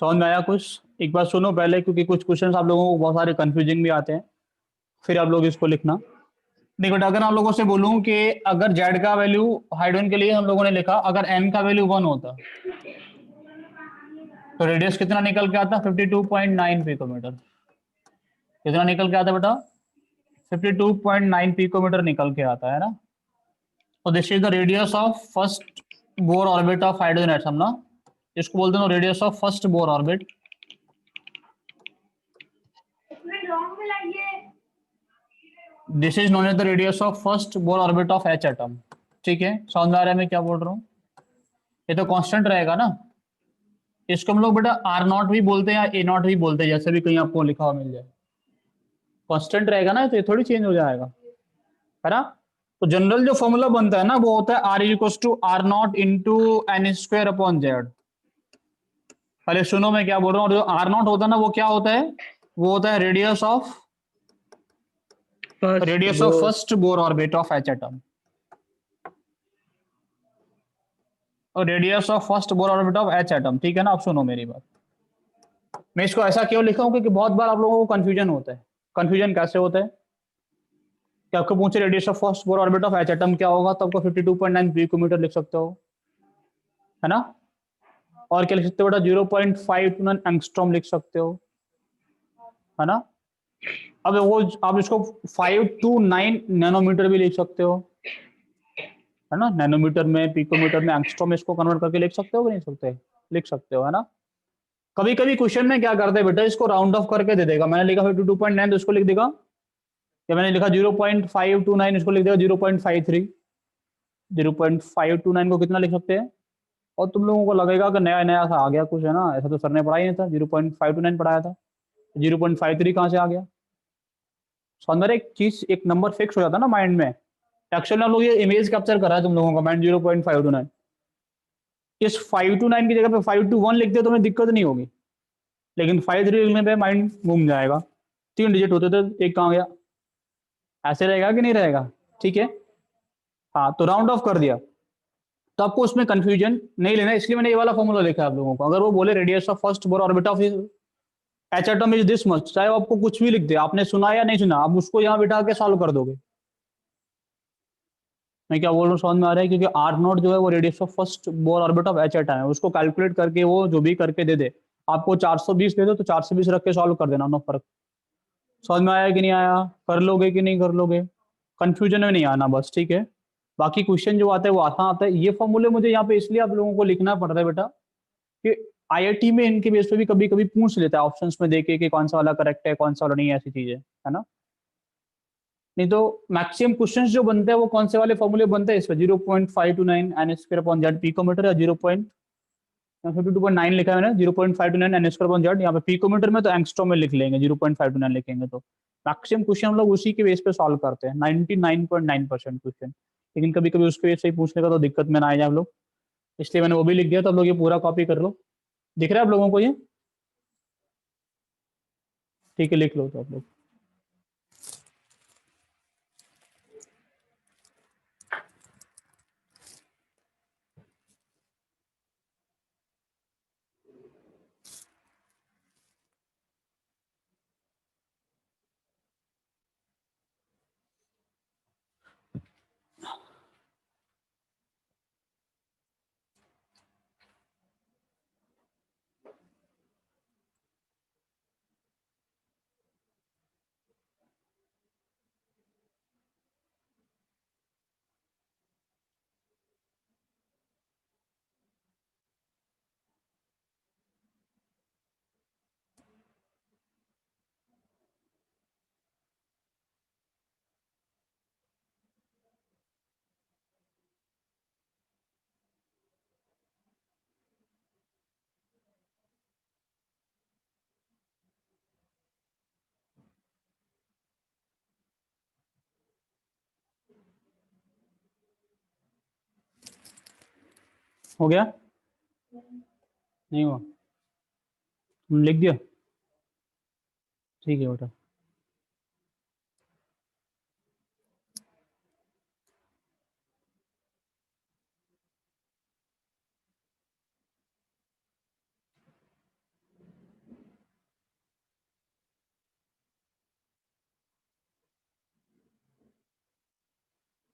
समझ में आया कुछ? एक बार सुनो पहले, क्योंकि कुछ क्वेश्चंस आप लोगों को बहुत सारे कंफ्यूजिंग भी आते हैं, फिर आप लोग इसको लिखना। देखो बेटा, अगर आप लोगों से बोलूं कि अगर जेड का वैल्यू हाइड्रोजन के लिए हम लोगों ने लिखा, अगर एन का वैल्यू 1 होता तो रेडियस कितना निकल के आता? 52.9 पिकोमीटर। कितना निकल के आता बेटा? 52.9 पिकोमीटर निकल के आता है ना। तो this is the radius of first Bohr orbit of hydrogen atom ना, इसको बोलते हैं radius of first Bohr orbit. This is known as the radius of first Bohr orbit of H atom. ठीक है, समझ में आ रहा है मैं क्या बोल रहा हूँ? ये तो कांस्टेंट रहेगा ना। इसको हम लोग बेटा आर नॉट भी बोलते हैं या ए नॉट भी बोलते हैं, जैसे भी कहीं आपको लिखा हुआ मिल जाए। कांस्टेंट रहेगा ना, तो ये थोड़ी चेंज हो जाएगा, है ना। तो जनरल जो फॉर्मूला बनता है ना, वो होता है R equal to R not into N square upon Z. पहले सुनो मैं क्या बोल रहा हूँ। जो आर नॉट होता है ना, वो क्या होता है? वो होता है radius of first Bohr orbit of H atom, और radius of first Bohr orbit of H atom. ठीक है ना। अब सुनो मेरी बात, मैं इसको ऐसा क्यों लिखा हूं, क्योंकि बहुत बार आप लोगों को कंफ्यूजन होता है। कंफ्यूजन कैसे होता है कि आपको पूछे radius of first Bohr orbit of H atom क्या होगा, तो आपको 52.9 पिकोमीटर लिख सकते हो, है ना। और क्या लिख सकते हो बेटा? 0.529 एंगस्ट्रॉम लिख सकते हो, है ना। अब वो आप इसको 529 नैनोमीटर भी लिख सकते हो, है ना। नैनोमीटर में, पिकोमीटर में, एंगस्ट्रॉम में इसको कन्वर्ट करके लिख सकते हो कि नहीं सकते? लिख सकते हो, है ना। कभी कभी क्वेश्चन में क्या करते हैं बेटा, इसको राउंड ऑफ करके दे देगा। मैंने लिखा 52.9 तो इसको लिख देगा, या मैंने लिखा 0.529 इसको लिख देगा 0.53। 0.529 को कितना लिख सकते हैं? और तुम लोगों को लगेगा कि नया नया सा आ गया कुछ, है ना। ऐसा तो सर ने पढ़ा ही नहीं था, 0.529 पढ़ाया था, 0.53 कहाँ से आ गया? सो अंदर एक चीज, एक नंबर फिक्स हो जाता है ना माइंड में। एक्चुअली हम लोग ये इमेज कैप्चर कर रहा है तुम लोगों का माइंड, 0.529। इस 529 की जगह पे 521 लिखते हो तो हमें दिक्कत नहीं होगी, लेकिन 53 लिखने पे माइंड घूम जाएगा। 3 डिजिट होते थे, एक कहाँ गया? ऐसे रहेगा कि नहीं रहेगा? ठीक है। हाँ, तो राउंड ऑफ कर दिया, तो आपको उसमें कंफ्यूजन नहीं लेना, इसलिए मैंने ये वाला फॉर्मूला लिखा है आप लोगों को। अगर वो बोले radius of first Bohr orbit of H atom is this much, चाहे वो आपको कुछ भी लिख दे, आपने सुना या नहीं सुना, आप उसको यहाँ बिठा के सॉल्व कर दोगे। मैं क्या बोल रहा हूँ समझ में आ रहा है? क्योंकि आर नॉट जो है वो radius of first Bohr orbit of H atom है, उसको कैलकुलेट करके वो जो भी करके दे दे। आपको 420 दे दो तो 420 रख के सॉल्व कर देना, नो फर्क। समझ में आया कि नहीं आया? कर लोगे कि नहीं कर लोगे? कंफ्यूजन में नहीं आना बस, ठीक है। बाकी क्वेश्चन जो आता है वो आसान आता है। ये फॉर्मूले मुझे यहाँ पे इसलिए आप लोगों को लिखना पड़ रहा है बेटा कि आईआईटी में इनके बेस पे भी कभी कभी पूछ लेता है ऑप्शंस में देके कि कौन सा वाला करेक्ट है, कौन सा वाला नहीं, ऐसी चीजें, है ना। नहीं तो मैक्सिमम क्वेश्चंस जो बनते हैं वो कौन से वाले फॉर्मूले बनते हैं इस पर? 0.529 N square upon Z picometre, या 0.52.9 लिखा है मैंने, 0.529 एन स्क्वायर अपॉन जेड। यहाँ पे पिकोमीटर में तो एंगस्ट्रॉम में लिख लेंगे, 0.529 लिखेंगे तो मैक्सिमम क्वेश्चन हम लोग उसी के बेस पे सॉल्व करते हैं, 99.9% क्वेश्चन। लेकिन कभी कभी उसके बेस से ही पूछ लेगा तो दिक्कत में ना आए जाए आप लोग, इसलिए मैंने वो भी लिख दिया। तो आप लोग ये पूरा कॉपी कर लो। दिख रहा है आप लोगों को ये? ठीक है, लिख लो तो आप लोग। हो गया? नहीं हुआ? लिख दिया? ठीक है बेटा।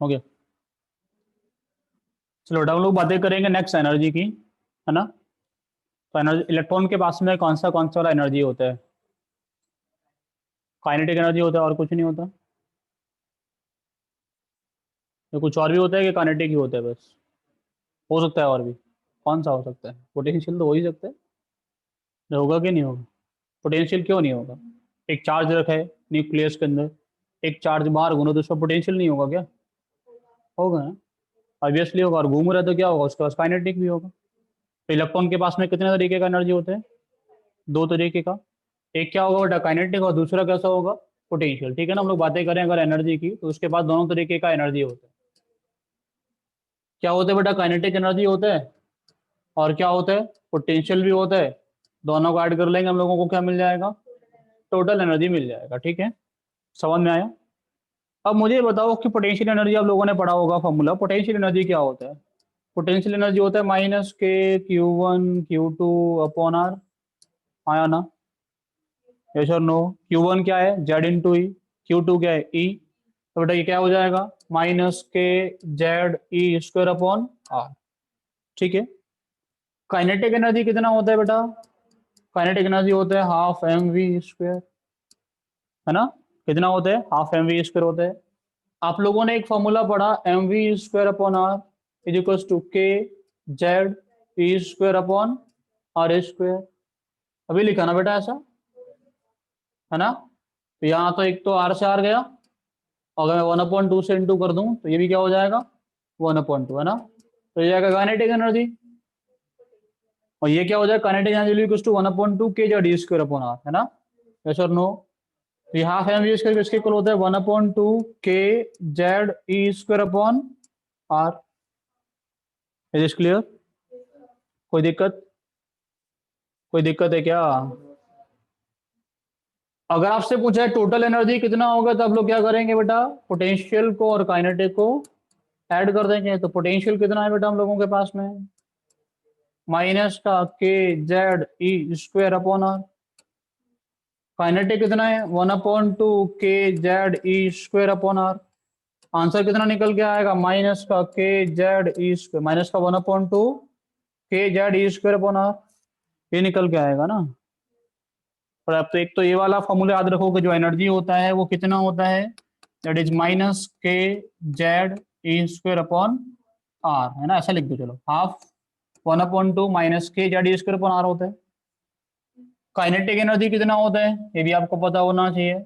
हो गया। चलो बेटा हम लोग बातें करेंगे नेक्स्ट एनर्जी की, है ना। तो एनर्जी, इलेक्ट्रॉन के पास में कौन सा वाला एनर्जी होता है? काइनेटिक एनर्जी होता है, और कुछ नहीं होता? या कुछ और भी होता है कि काइनेटिक ही होता है बस? हो सकता है और भी, कौन सा हो सकता है? पोटेंशियल तो हो ही सकता है, होगा कि नहीं होगा? पोटेंशियल क्यों नहीं होगा? एक चार्ज रखा है न्यूक्लियस के अंदर, एक चार्ज बाहर घूमो तो उसका पोटेंशियल नहीं होगा क्या? होगा ना, ऑब्वियसली होगा। और घूम रहा है तो क्या होगा, उसके पास काइनेटिक भी होगा। तो इलेक्ट्रॉन के पास में कितने तरीके का एनर्जी होता है? दो तरीके का। एक क्या होगा बेटा, काइनेटिक, और दूसरा कैसा होगा? पोटेंशियल। ठीक है ना, हम लोग बातें करें अगर एनर्जी की तो उसके पास दोनों तरीके का एनर्जी होता है। क्या होता है बेटा, काइनेटिक एनर्जी होता है, और क्या होता है, पोटेंशियल भी होता है। दोनों को ऐड कर लेंगे हम लोगों को क्या मिल जाएगा? टोटल एनर्जी मिल जाएगा। ठीक है, समझ में आया? अब मुझे ये बताओ कि पोटेंशियल एनर्जी आप लोगों ने पढ़ा होगा फॉर्मूला, पोटेंशियल एनर्जी क्या होता है? पोटेंशियल एनर्जी होता है माइनस के Q1 Q2 अपॉन आर। आया ना? यस और नो? Q1 क्या है, जेड इंटू ई। Q2 क्या है, ई। तो बेटा ये क्या हो जाएगा, minus K Z E square upon R. ठीक है। काइनेटिक एनर्जी कितना होता है बेटा? काइनेटिक एनर्जी होता है हाफ एम वी स्क्वायर, है ना। कितना होता है, हाफ एम वी स्क्वायर होता है। आप लोगों ने एक फॉर्मूला पढ़ा, M V square upon R is equal to K Z E square upon R square. अभी लिखा ना बेटा ऐसा, है ना। तो यहाँ तो एक तो आर से आर गया, अगर मैं 1/2 से इंटू कर दूं तो ये भी क्या हो जाएगा, 1/2, है ना। तो ये जाएगा काइनेटिक एनर्जी, और ये क्या हो जाएगा, kinetic energy equal to 1/2 K Z E square upon R, है ना। यस और नो? तो हाफ एम वी स्क्वायर किसके इक्वल होता है, 1/2 K Z E square upon R. Is is clear? कोई दिक्कत? कोई दिक्कत है क्या? अगर आपसे पूछा है टोटल एनर्जी कितना होगा तो आप लोग क्या करेंगे बेटा, पोटेंशियल को और काइनेटिक को ऐड कर देंगे। तो पोटेंशियल कितना है बेटा हम लोगों के पास में, माइनस का K Z E square upon R. Kinetic कितना है, 1/2 K Z E square upon R. Answer कितना निकल के आएगा, माइनस का K Z E square, minus का 1/2 K Z E square upon R, ये निकल के आएगा ना। और अब तो एक तो ये वाला फॉर्मूला याद रखो कि जो एनर्जी होता है वो कितना होता है, that is minus K Z E square upon R, है ना। ऐसा लिख दो, चलो half 1/2 minus K Z E square upon R होता है। काइनेटिक एनर्जी कितना होता है ये भी आपको पता होना चाहिए।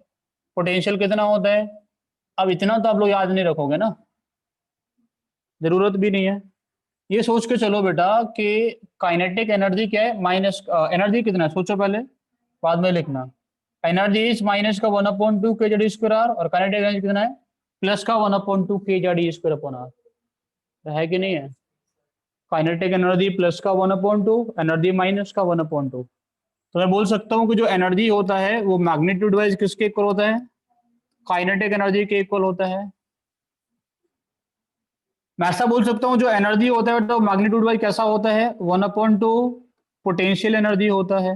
पोटेंशियल कितना होता है, अब इतना तो आप लोग याद नहीं रखोगे ना, जरूरत भी नहीं है। ये सोच के चलो बेटा कि काइनेटिक एनर्जी क्या है, माइनस एनर्जी कितना है सोचो पहले, बाद में लिखना। एनर्जी इज माइनस का 1/2 के जेड स्क्वायर आर, और काइनेटिक एनर्जी कितना है, प्लस का 1/2 K Z square upon R. है कि नहीं है? काइनेटिक एनर्जी प्लस का 1/2, एनर्जी माइनस का 1/2। तो मैं बोल सकता हूँ कि जो एनर्जी होता है वो मैग्नीट्यूड वाइज किसके इक्वल होता है, काइनेटिक एनर्जी के इक्वल होता है। मैं ऐसा बोल सकता हूँ जो एनर्जी होता है तो मैग्नीट्यूड वाइज कैसा होता है, 1/2 पोटेंशियल एनर्जी होता है।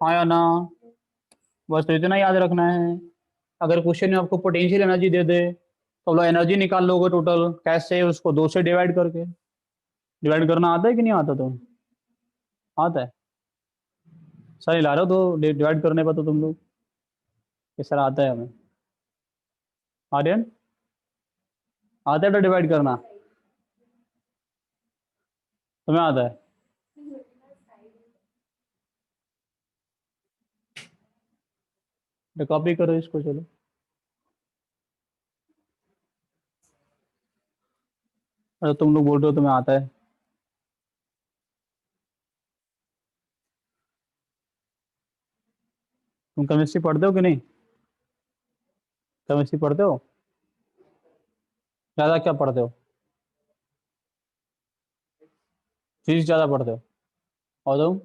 हाँ या ना? बस तो इतना याद रखना है। अगर क्वेश्चन में आपको पोटेंशियल एनर्जी दे दे तो लो एनर्जी निकाल लोगे टोटल, कैसे, उसको 2 से डिवाइड करके। डिवाइड करना आता है कि नहीं आता? तो आता है, सर ला रहे हो तो डिवाइड करने पर तो तुम लोग, ये सर आता है हमें। आर्यन आता है तो डिवाइड करना, तुम्हें आता है? तो कॉपी करो इसको, चलो। अरे तुम लोग बोल रहे हो तुम्हें आता है। तुम केमिस्ट्री पढ़ते हो कि नहीं? केमिस्ट्री पढ़ते हो? ज़्यादा क्या पढ़ते हो? फिजिक्स ज़्यादा पढ़ते हो? और तुम?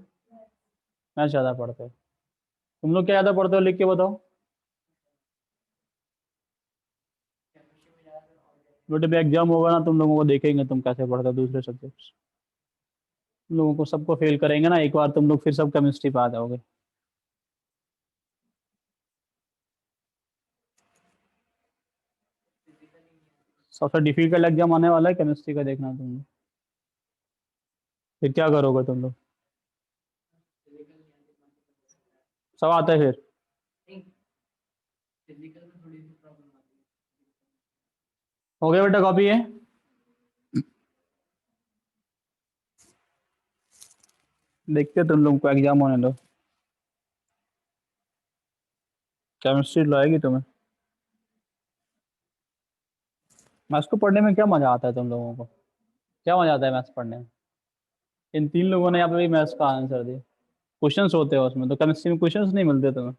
मैथ ज़्यादा पढ़ते हो? तुम लोग क्या ज़्यादा पढ़ते हो, लिख के बताओ। बेटे भी एग्जाम होगा ना, तुम लोगों को देखेंगे तुम कैसे पढ़ते हो दूसरे सब्जेक्ट्स। तुम लोगों को सबको फेल करेंगे ना एक बार, तुम लोग फिर सब केमिस्ट्री पे आ जाओगे। सबसे डिफिकल्ट एग्जाम आने वाला है केमिस्ट्री का, देखना तुम लोग। फिर क्या करोगे तुम लोग? सब आता है फिर? हो गया बेटा, कॉपी है? देखते तुम लोग को एग्जाम होने दो। केमिस्ट्री लाएगी तुम्हें। मैथ्स को पढ़ने में क्या मजा आता है तुम लोगों को? क्या मजा आता है मैथ्स पढ़ने में? इन तीन लोगों ने यहाँ पे भी मैथ्स का आंसर दिया। क्वेश्चंस होते हैं उसमें, तो केमिस्ट्री में क्वेश्चंस नहीं मिलते तुम्हें।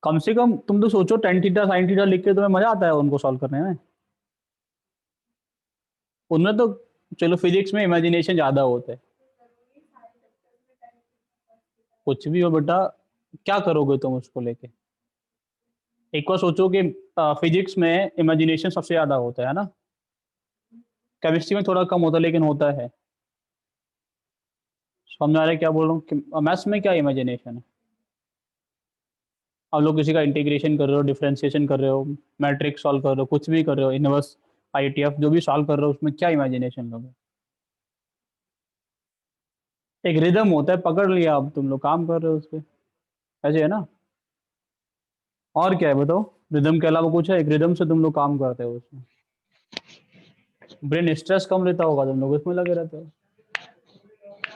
कम से कम तुम तो सोचो, टेन थीटा साइन थीटा लिख के तुम्हें मजा आता है उनको सॉल्व करने में? उनमें तो चलो फिजिक्स में इमेजिनेशन ज्यादा होता है। कुछ भी हो बेटा, क्या करोगे तुम उसको लेके? एक बार सोचो कि फिजिक्स में इमेजिनेशन सबसे ज्यादा होता है ना, केमिस्ट्री में थोड़ा कम होता है लेकिन होता है। समझ आ रहा है क्या बोल रहा हूँ? कि मैथ्स में क्या इमेजिनेशन है? आप लोग किसी का इंटीग्रेशन कर रहे हो, डिफरेंशिएशन कर रहे हो, मैट्रिक्स सॉल्व कर रहे हो, कुछ भी कर रहे हो, इनवर्स आईटीएफ जो भी सॉल्व कर रहे हो, उसमें क्या इमेजिनेशन लोगे? एक रिदम होता है, पकड़ लिया, अब तुम लोग काम कर रहे हो उस पर, ऐसे है ना? और क्या है बताओ? रिदम के अलावा कुछ है? एक रिदम से तुम लोग काम करते हो उसमें। ब्रेन स्ट्रेस कम रहता होगा, तुम लोग उसमें लगे रहते हो,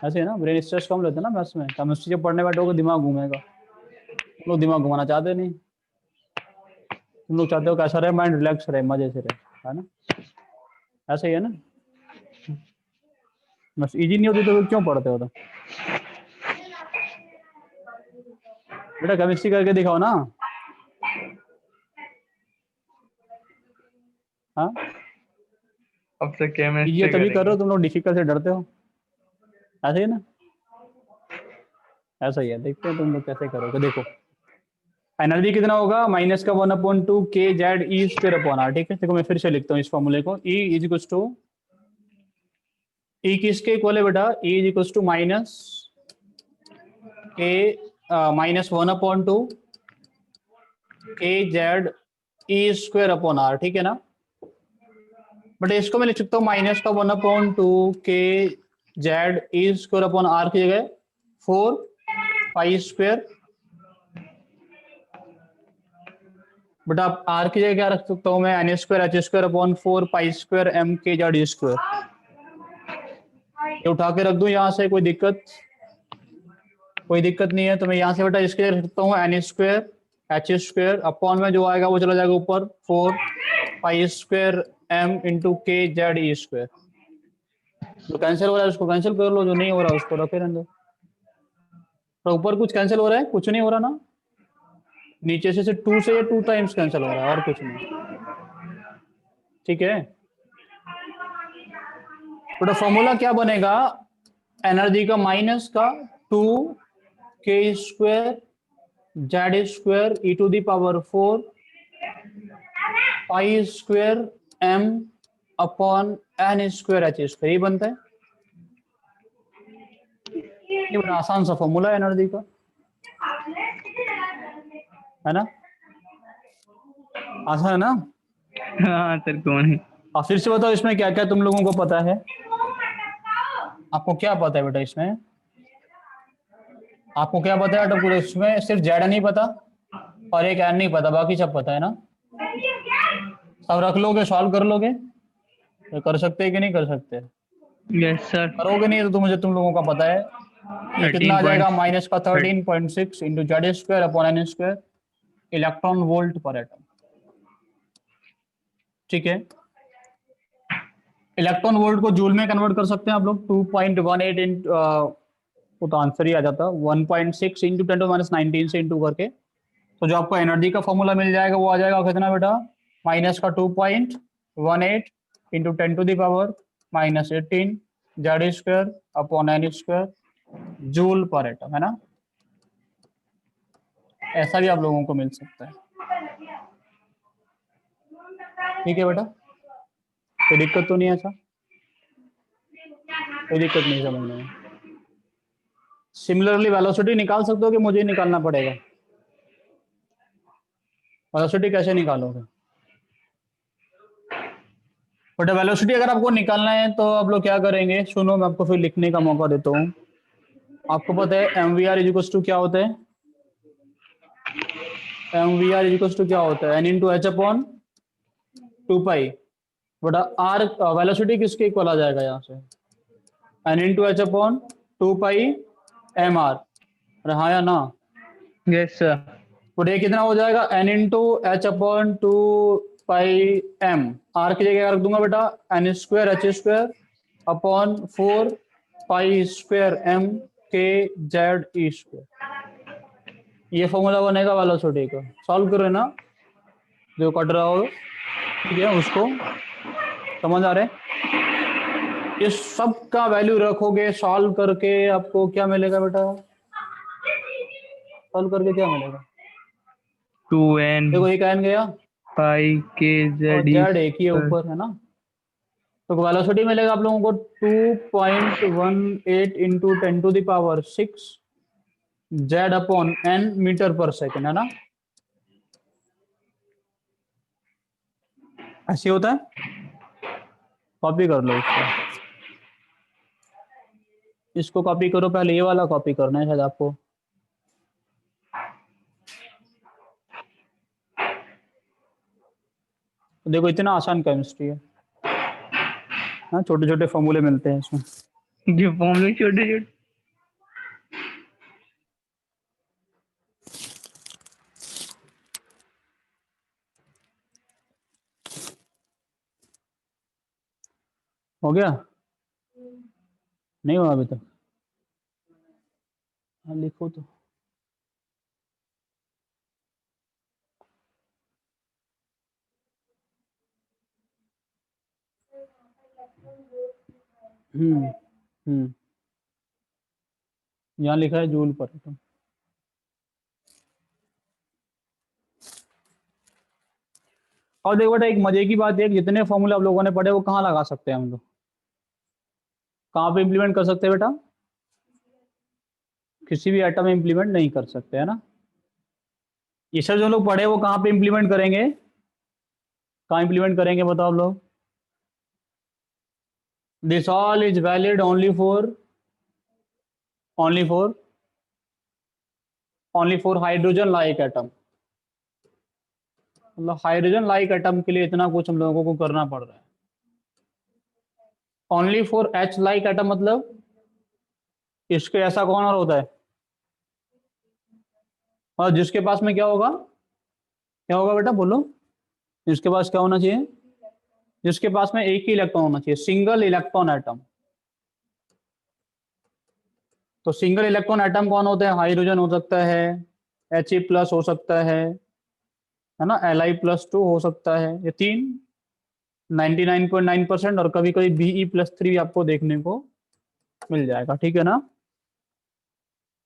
ऐसे है ना? ब्रेन स्ट्रेस कम रहता है ना मैथ्स में। केमिस्ट्री जब पढ़ने बैठोगे दिमाग घूमेगा, तुम लोग दिमाग घुमाना चाहते नहीं। तुम लोग चाहते हो कैसा रहे, माइंड रिलैक्स रहे, मजे से रहे, है ना? ऐसे ही है ना? बस इजी नहीं होती तो क्यों पढ़ते हो तो? बेटा केमिस्ट्री करके दिखाओ ना। हाँ, अब से इजी केमिस्ट्री तभी कर रहे करेंगे। हो तुम लोग, डिफिकल्ट से डरते हो, ऐसे ही ना? ऐसा ही है, देखते हैं तुम लोग कैसे करोगे। देखो एनर्जी कितना होगा, माइनस का 1/2 K Z E square upon R. ठीक है, देखो मैं फिर से लिखता हूँ इस फॉर्मूले को। E is equal to, E किसके इक्वल है बेटा? E is equal to minus K -1/2 K Z E square upon R. ठीक है ना? बट इसको मैं लिख सकता हूँ माइनस का 1/2 K Z E square upon R की जगह 4 पाई स्क्वायर। बट आप आर की जगह क्या रख सकता हूँ मैं? N square H square upon 4 pi square M K Z E square. ये उठा के रख दूं यहाँ से, कोई दिक्कत? कोई दिक्कत नहीं है। तो मैं यहाँ से बेटा इसके लिए रख सकता हूँ N square H square upon में जो आएगा वो चला जाएगा ऊपर 4 pi square M into K Z E square. जो कैंसिल हो रहा है उसको कैंसिल कर लो, जो नहीं हो रहा है उसको रखे रहने दो। तो ऊपर कुछ कैंसिल हो रहा है? कुछ नहीं हो रहा ना। नीचे से सिर्फ 2 से ये 2 टाइम्स कैंसिल हो रहा है और कुछ नहीं। ठीक है बेटा, फॉर्मूला क्या बनेगा? एनर्जी का माइनस का 2 K square Z square E to the power 4 pi square M upon N square H square. ये बनता है। ये बड़ा आसान सा फॉर्मूला है एनर्जी का, है ना? आसान है ना? हाँ सर, कौन है? अब फिर से बताओ इसमें क्या क्या तुम लोगों को पता है? आपको क्या पता है बेटा इसमें? आपको क्या पता है बेटा? इसमें सिर्फ जेड नहीं पता और एक एन नहीं पता, बाकी सब पता है ना? सब रख लोगे, सॉल्व कर लोगे? तो कर सकते हैं कि नहीं कर सकते? Yes sir. करोगे नहीं तो मुझे तुम लोगों का पता है। ये कितना आ जाएगा? 13 माइनस का 13.6 into Z square upon N square electron volt per atom. ठीक है, इलेक्ट्रॉन वोल्ट को जूल में कन्वर्ट कर सकते हैं आप लोग। 2.18 इंटू वो तो आंसर ही आ जाता, 1.6 इंटू 10⁻19 से इंटू करके। तो जो आपको एनर्जी का फॉर्मूला मिल जाएगा वो आ जाएगा कितना बेटा? माइनस का 2.18 into 10⁻18 Z square upon N square joule per atom, है ना? ऐसा भी आप लोगों को मिल सकता है। ठीक है बेटा, कोई दिक्कत तो नहीं है? ऐसा कोई दिक्कत नहीं समझने में? सिमिलरली वेलोसिटी निकाल सकते हो कि मुझे ही निकालना पड़ेगा? वेलोसिटी कैसे निकालोगे? बट वेलोसिटी अगर आपको निकालना है तो आप लोग क्या करेंगे, सुनो मैं आपको फिर लिखने का मौका देता हूँ। आपको पता है M V R equals to क्या होता है? M V R equals to क्या होता है? N into H upon 2 pi. But R velocity किसके इक्वल आ जाएगा यहाँ से? N into H upon 2 pi M R. अरे हाँ या ना? Yes sir. तो ये कितना हो जाएगा? N into H upon 2 pi M. R की जगह रख दूंगा बेटा N square H square upon 4 pi square M K Z E square. ये फॉर्मूला बनेगा वेलोसिटी का। सॉल्व करो ना, जो कट रहा हो, ठीक है, उसको समझ आ रहे हैं? ये सब का वैल्यू रखोगे सॉल्व करके, आपको क्या मिलेगा बेटा? सॉल्व करके क्या मिलेगा? 2n देखो एक एन गया पाई के और जेड ई जेड एक ही है ऊपर, है ना? तो वेलोसिटी मिलेगा आप लोगों को 2.18 into 10⁶ Z upon N metre per second, है ना? ऐसे होता है। कॉपी कर लो इसको, इसको कॉपी करो। पहले ये वाला कॉपी करना है शायद आपको। तो देखो इतना आसान केमिस्ट्री है, हाँ, छोटे छोटे फॉर्मूले मिलते हैं इसमें। जो फॉर्मूले छोटे छोटे। हो गया? नहीं हुआ अभी तक? हाँ लिखो तो। हम्म। यहाँ लिखा है जूल पर एटम। और देखो बेटा एक मजे की बात है, जितने फॉर्मूले आप लोगों ने पढ़े वो कहाँ लगा सकते हैं हम लोग? कहाँ पे इम्प्लीमेंट कर सकते हैं बेटा? किसी भी एटम में इम्प्लीमेंट नहीं कर सकते, है ना? ये सब जो लोग पढ़े वो कहाँ पे इम्प्लीमेंट करेंगे? कहाँ इम्प्लीमेंट करेंगे बताओ आप लोग? This all is valid only for hydrogen like atom. मतलब हाइड्रोजन लाइक एटम के लिए इतना कुछ हम लोगों को करना पड़ रहा है। Only for H like atom मतलब इसके ऐसा कौन और होता है? और जिसके पास में क्या होगा? क्या होगा बेटा बोलो? जिसके पास क्या होना चाहिए? जिसके पास में एक ही इलेक्ट्रॉन होना चाहिए, सिंगल इलेक्ट्रॉन एटम। तो सिंगल इलेक्ट्रॉन एटम कौन होता है? हाइड्रोजन हो सकता है, He प्लस हो सकता है ना, Li+2 हो सकता है। ये तीन 99.9% और कभी कभी Be+3 भी आपको देखने को मिल जाएगा, ठीक है ना?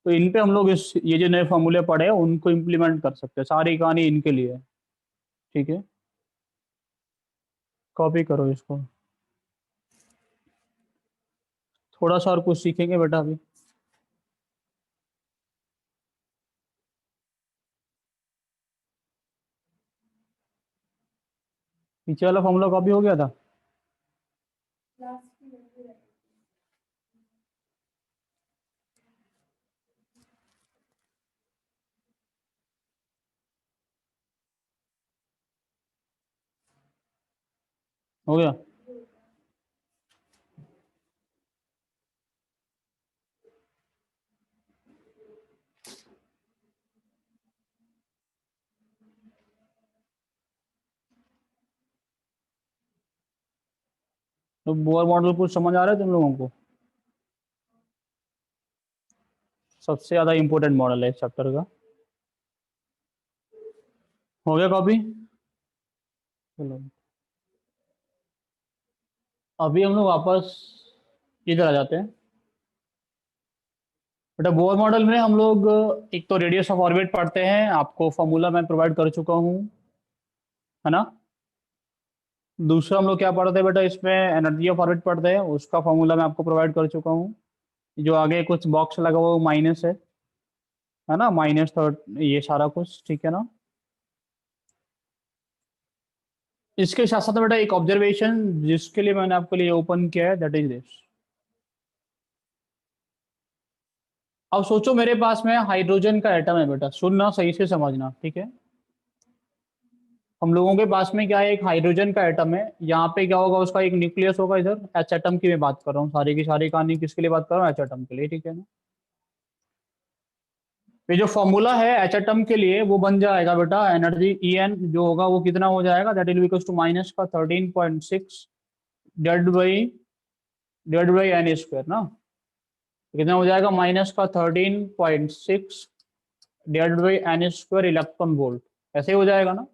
तो इन पे हम लोग इस ये जो नए फॉर्मूले पढ़े हैं उनको इम्प्लीमेंट कर सकते हैं। सारी कहानी इनके लिए है, ठीक है? कॉपी करो इसको। थोड़ा सा और कुछ सीखेंगे बेटा अभी। पीछे वाला फॉर्मूला कॉपी हो गया था? हो गया? तो बोर मॉडल कुछ समझ आ रहा है तुम लोगों को? सबसे ज्यादा इंपॉर्टेंट मॉडल है इस चैप्टर का। हो गया कॉपी? चलो अभी हम लोग वापस इधर आ जाते हैं। बेटा बोर मॉडल में हम लोग एक तो रेडियस ऑफ ऑर्बिट पढ़ते हैं, आपको फॉर्मूला मैं प्रोवाइड कर चुका हूँ, है ना? दूसरा हम लोग क्या पढ़ते हैं बेटा, इसमें एनर्जी ऑफ ऑर्बिट पढ़ते हैं, उसका फॉर्मूला मैं आपको प्रोवाइड कर चुका हूँ। जो आगे कुछ बॉक्स लगा हुआ वो माइनस है ना, -3 ये सारा कुछ, ठीक है ना? इसके साथ साथ बेटा एक ऑब्जर्वेशन जिसके लिए मैंने आपके लिए ओपन किया है, दैट इज दिस। अब सोचो मेरे पास में हाइड्रोजन का एटम है बेटा, सुनना सही से समझना, ठीक है। हम लोगों के पास में क्या है, एक हाइड्रोजन का एटम है। यहाँ पे क्या होगा, उसका एक न्यूक्लियस होगा इधर। एच एटम की मैं बात कर रहा हूँ, सारी की सारी कहानी किसके लिए बात कर रहा हूँ, एच एटम के लिए, ठीक है ना। ये जो फॉर्मूला है एच एटम के लिए वो बन जाएगा बेटा, एनर्जी ई एन जो होगा वो कितना हो जाएगा, that will equals to minus का 13.6 डिवाइड बाई एन स्क्वायर ना। कितना हो जाएगा, माइनस का 13.6 divide by N square electron volt. ऐसे ही हो जाएगा ना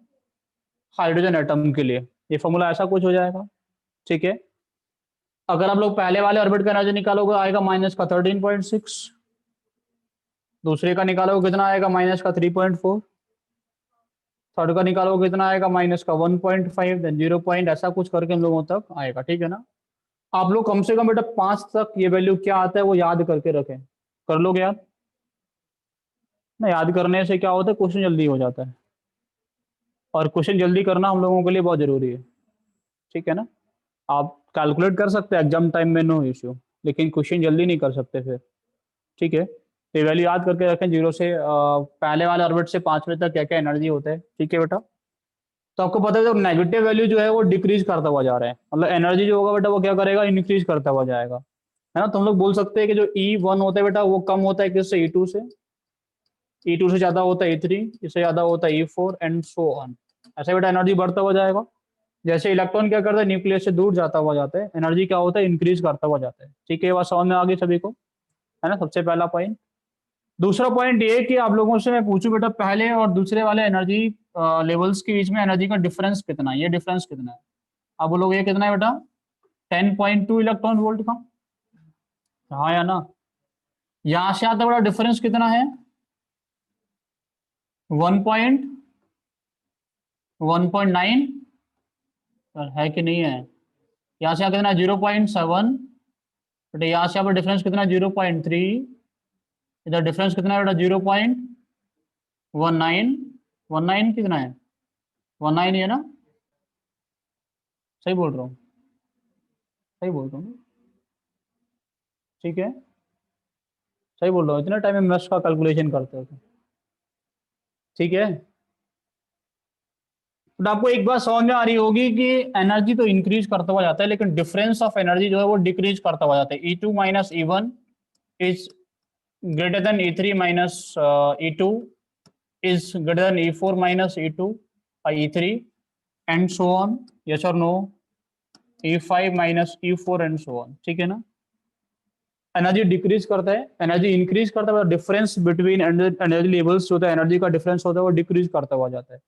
हाइड्रोजन एटम के लिए, ये फॉर्मूला ऐसा कुछ हो जाएगा, ठीक है। अगर आप लोग पहले वाले ऑर्बिट का एनर्जी निकालोगे आएगा माइनस का 13.6, दूसरे का निकालोगे कितना आएगा, माइनस का 3.4, थर्ड का निकालोगे कितना आएगा, माइनस का 1.5, देन 0 पॉइंट, ऐसा कुछ करके हम लोगों तक आएगा, ठीक है ना। आप लोग कम से कम बेटा 5 तक ये वैल्यू क्या आता है वो याद करके रखें। कर लोगे याद ना, याद करने से क्या होता है, क्वेश्चन जल्दी हो जाता है, और क्वेश्चन जल्दी करना हम लोगों के लिए बहुत जरूरी है, ठीक है ना। आप कैलकुलेट कर सकते हैं एग्जाम टाइम में, नो इश्यू, लेकिन क्वेश्चन जल्दी नहीं कर सकते फिर, ठीक है। तो ये वैल्यू याद करके रखें, जीरो से पहले वाले ऑर्बिट से 5वें तक क्या क्या एनर्जी होता है, ठीक है बेटा। तो आपको पता है जब नेगेटिव वैल्यू जो है वो डिक्रीज करता हुआ जा रहा है, मतलब एनर्जी जो होगा बेटा वो क्या करेगा, इंक्रीज करता हुआ जाएगा, है ना। तो हम लोग बोल सकते हैं कि जो E1 होता है बेटा वो कम होता है किससे, E2 से, E2 से ज्यादा होता है E3, इससे ज्यादा होता है E4 एंड सो ऑन। ऐसे बेटा एनर्जी बढ़ता हुआ जाएगा। जैसे इलेक्ट्रॉन क्या करता है, न्यूक्लियस से दूर जाता हुआ जाता है, एनर्जी क्या होता है, इंक्रीज करता हुआ जाता है, ठीक है। ये बात समझ में आ गई सभी को, है ना, सबसे पहला पॉइंट। दूसरा पॉइंट ये कि आप लोगों से मैं पूछूं बेटा, पहले और दूसरे वाले एनर्जी लेवल्स के बीच में एनर्जी का डिफरेंस कितना है, ये डिफरेंस कितना है, आप बोलोगे ये कितना है बेटा, 10.2 इलेक्ट्रॉन वोल्ट का, हाँ या ना। यहां से आता बड़ा डिफरेंस कितना है, 1.9 है कि नहीं है। यहाँ से कितना 0.7, बेटा यहाँ से यहाँ पर डिफरेंस कितना 0.3, इधर डिफरेंस कितना है बेटा 0.19, 19 कितना है, 19 ही है ना, सही बोल रहा हूँ, सही बोल रहा हूँ, ठीक है, सही बोल रहा हूँ, इतना टाइम में मैथ्स का कैलकुलेशन करते हो तो, ठीक है। तो आपको एक बात समझ में आ रही होगी कि एनर्जी तो इंक्रीज करता हुआ जाता है, लेकिन डिफरेंस ऑफ एनर्जी जो है वो डिक्रीज करता हुआ जाता है। E2 minus E1 is greater than E3 minus E2 is greater than E4 minus E2 by E3 and so on, yes or no, E5 minus E4 and so on, ठीक है ना। एनर्जी डिक्रीज करता है, energy increase करता है, difference between energy levels जो होता है, एनर्जी का डिफरेंस होता है वो डिक्रीज करता हुआ जाता है।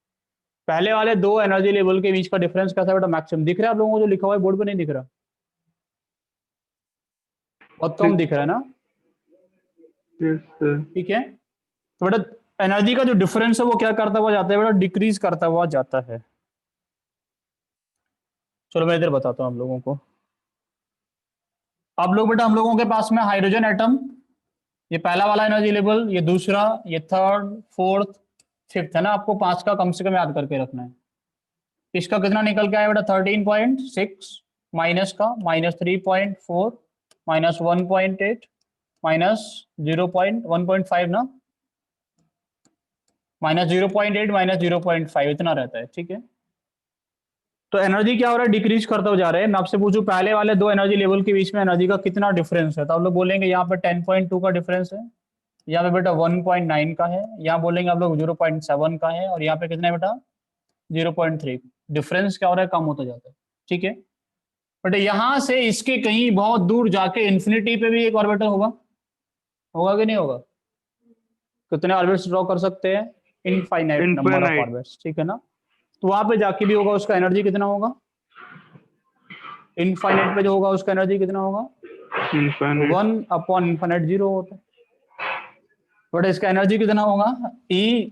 पहले वाले दो एनर्जी लेवल के बीच का डिफरेंस कैसा है बेटा, मैक्सिमम दिख रहा है आप लोगों को, जो लिखा हुआ है बोर्ड पे नहीं दिख रहा, बहुत कम दिख रहा है ना, Yes, sir. ठीक है। तो बेटा एनर्जी का जो डिफरेंस है वो क्या करता हुआ जाता है बेटा, डिक्रीज करता हुआ जाता है। चलो मैं इधर बताता हूँ आप लोगों को। आप लोग बेटा, हम लोगों के पास में हाइड्रोजन एटम, ये पहला वाला एनर्जी लेवल, ये दूसरा, ये थर्ड, फोर्थ, फिफ्थ, है ना। आपको 5 का कम से कम याद करके रखना है। इसका कितना निकल के आया बेटा, 13.6 माइनस का -3.4 माइनस 1.8 माइनस 0.1.5 ना, -0.8 माइनस 0.5 इतना रहता है, ठीक है। तो एनर्जी क्या हो रहा है, डिक्रीज करता हो जा रहा है। मैं आपसे पूछूं पहले वाले दो एनर्जी लेवल के बीच में एनर्जी का कितना डिफरेंस है, तो आप लोग बोलेंगे यहाँ पे 10.2 का डिफरेंस है, यहाँ पे बेटा 1.9 का है, यहाँ बोलेंगे आप लोग 0.7 का है, और यहाँ पे कितना है बेटा 0.3। डिफरेंस क्या हो रहा है, कम होता जाता है, ठीक है। बट यहाँ से इसके कहीं बहुत दूर जाके इन्फिनिटी पे भी एक ऑर्बिटल होगा, होगा कि नहीं होगा, कितने ऑर्बिट्स ड्रॉ कर सकते हैं, infinite number of Infinite. Orbits, ठीक है ना। तो वहां पे जाके भी होगा, उसका एनर्जी कितना होगा, इनफाइनाइट पे जो होगा उसका एनर्जी कितना होगा, Infinite. 1/इनफाइनाइट 0 होता है। बट इसका एनर्जी कितना होगा, ई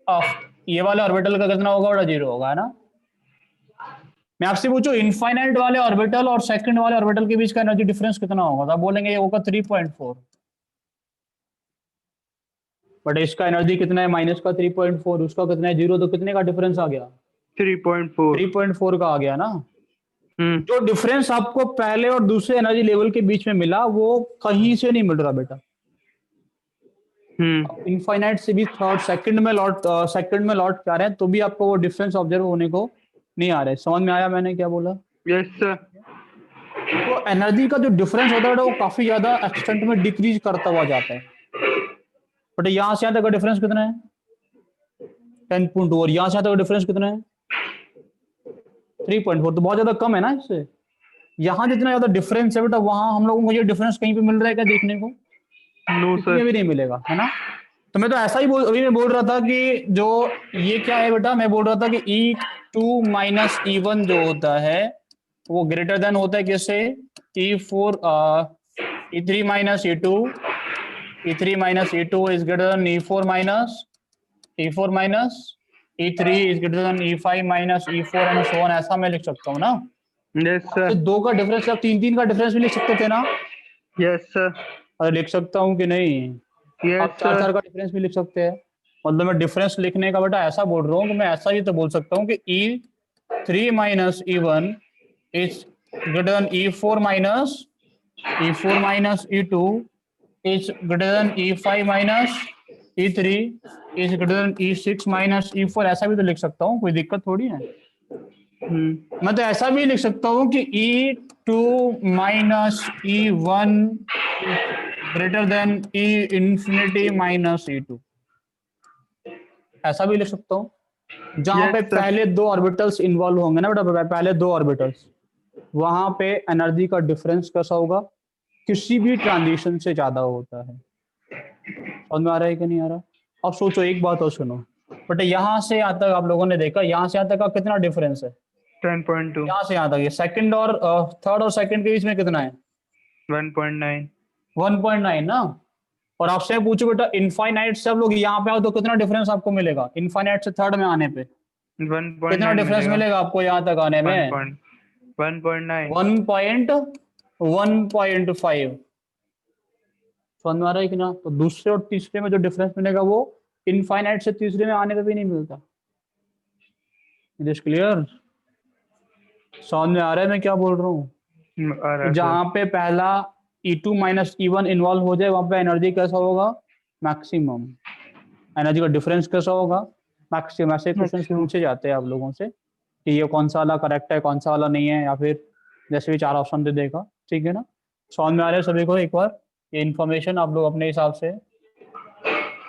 ऑफ ये वाले ऑर्बिटल का कितना होगा बड़ा, 0 होगा, है ना। मैं आपसे पूछूं इनफाइनाइट वाले ऑर्बिटल और सेकंड वाले ऑर्बिटल के बीच का एनर्जी डिफरेंस कितना होगा, तो आप बोलेंगे ये होगा 3.4। बट इसका एनर्जी कितना है, माइनस का 3.4, उसका कितना है 0, तो कितने का डिफरेंस आ गया, 3.4. 3.4 का आ गया ना। हम्म जो डिफरेंस आपको पहले और दूसरे एनर्जी लेवल के बीच में मिला वो कहीं से नहीं मिल रहा बेटा। इनफाइनाइट से भी थर्ड सेकंड में लौट के आ रहे हैं तो भी आपको वो डिफरेंस ऑब्जर्व होने को नहीं आ रहा है। समझ में आया मैंने क्या बोला? Yes sir. तो एनर्जी का जो डिफरेंस होता है वो काफी ज्यादा एक्सटेंट में डिक्रीज करता हुआ जाता है। बट यहाँ से यहाँ तक का डिफरेंस कितना है? 10.2। और यहाँ से यहाँ तक का डिफरेंस कितना है? 3.4। तो बहुत ज्यादा कम है ना इससे। यहाँ जितना ज्यादा डिफरेंस है बेटा वहां हम लोगों को ये डिफरेंस कहीं पे मिल रहा है क्या देखने को? नो इसमें सर. भी नहीं मिलेगा है ना। तो मैं तो ऐसा ही अभी मैं बोल रहा था कि जो ये क्या है बेटा, मैं बोल रहा था कि E2 माइनस E1 जो होता है वो ग्रेटर देन होता है किससे? E4 E3 minus E2। E3 minus E2 is greater than E4 minus E3 is greater than E5 minus E4 and so on. ऐसा मैं लिख सकता हूँ ना। यस आपसे सर. 2 का डिफरेंस, आप 3 का डिफरेंस भी लिख सकते थे ना। Yes sir. अरे लिख सकता हूँ कि नहीं? आप यस 4 सर. का डिफरेंस भी लिख सकते हैं। मतलब मैं डिफरेंस लिखने का बेटा ऐसा बोल रहा हूँ कि मैं ऐसा ही तो बोल सकता हूँ कि E3 minus E1 is greater than E4 minus E2 is greater than E5 minus E3 is greater than E6 minus E4। ऐसा भी तो लिख सकता हूँ, कोई दिक्कत थोड़ी है। मैं तो ऐसा भी लिख सकता हूँ कि E2 minus E1 greater than E infinity minus E2। ऐसा भी लिख सकता हूँ। जहां पे यस सर. पहले 2 ऑर्बिटल्स इन्वॉल्व होंगे ना बेटा, पहले 2 ऑर्बिटल्स, वहां पे एनर्जी का डिफरेंस कैसा होगा? किसी भी ट्रांजिशन से ज्यादा होता है। समझ में आ रहा है कि नहीं आ रहा? अब सोचो एक बात और सुनो बेटा, यहाँ से यहाँ तक आप लोगों ने देखा, यहाँ से यहाँ तक का कितना डिफरेंस है? 10.2. यहाँ से यहाँ तक ये सेकंड और थर्ड और सेकंड के बीच में कितना है? 1.9. 1.9 ना। और आपसे पूछो बेटा इनफाइनाइट से आप लोग यहाँ पे आओ तो कितना डिफरेंस आपको मिलेगा? इनफाइनाइट से थर्ड में आने पे 1.9 कितना डिफरेंस मिलेगा. मिलेगा आपको यहाँ तक आने में? 1.9. 1.5। समझ में आ रहा है कि ना? तो दूसरे और तीसरे में जो डिफरेंस मिलेगा वो इनफाइनाइट से तीसरे में आने पे भी नहीं मिलता। It is clear? समझ में आ रहा है मैं क्या बोल रहा हूँ? आ रहा है जहां सर. पे पहला E2 माइनस E1 इन्वॉल्व हो जाए वहां पे एनर्जी कैसा होगा? मैक्सिमम। एनर्जी का डिफरेंस कैसा होगा? मैक्सिमम। ऐसे क्वेश्चंस अच्छा. पूछे जाते हैं आप लोगों से कि ये कौन सा वाला करेक्ट है, कौन सा वाला नहीं है, या फिर जैसे भी 4 ऑप्शन दे देगा। ठीक है ना? समझ में आ रहा है सभी को? एक बार ये इन्फॉर्मेशन आप लोग अपने हिसाब से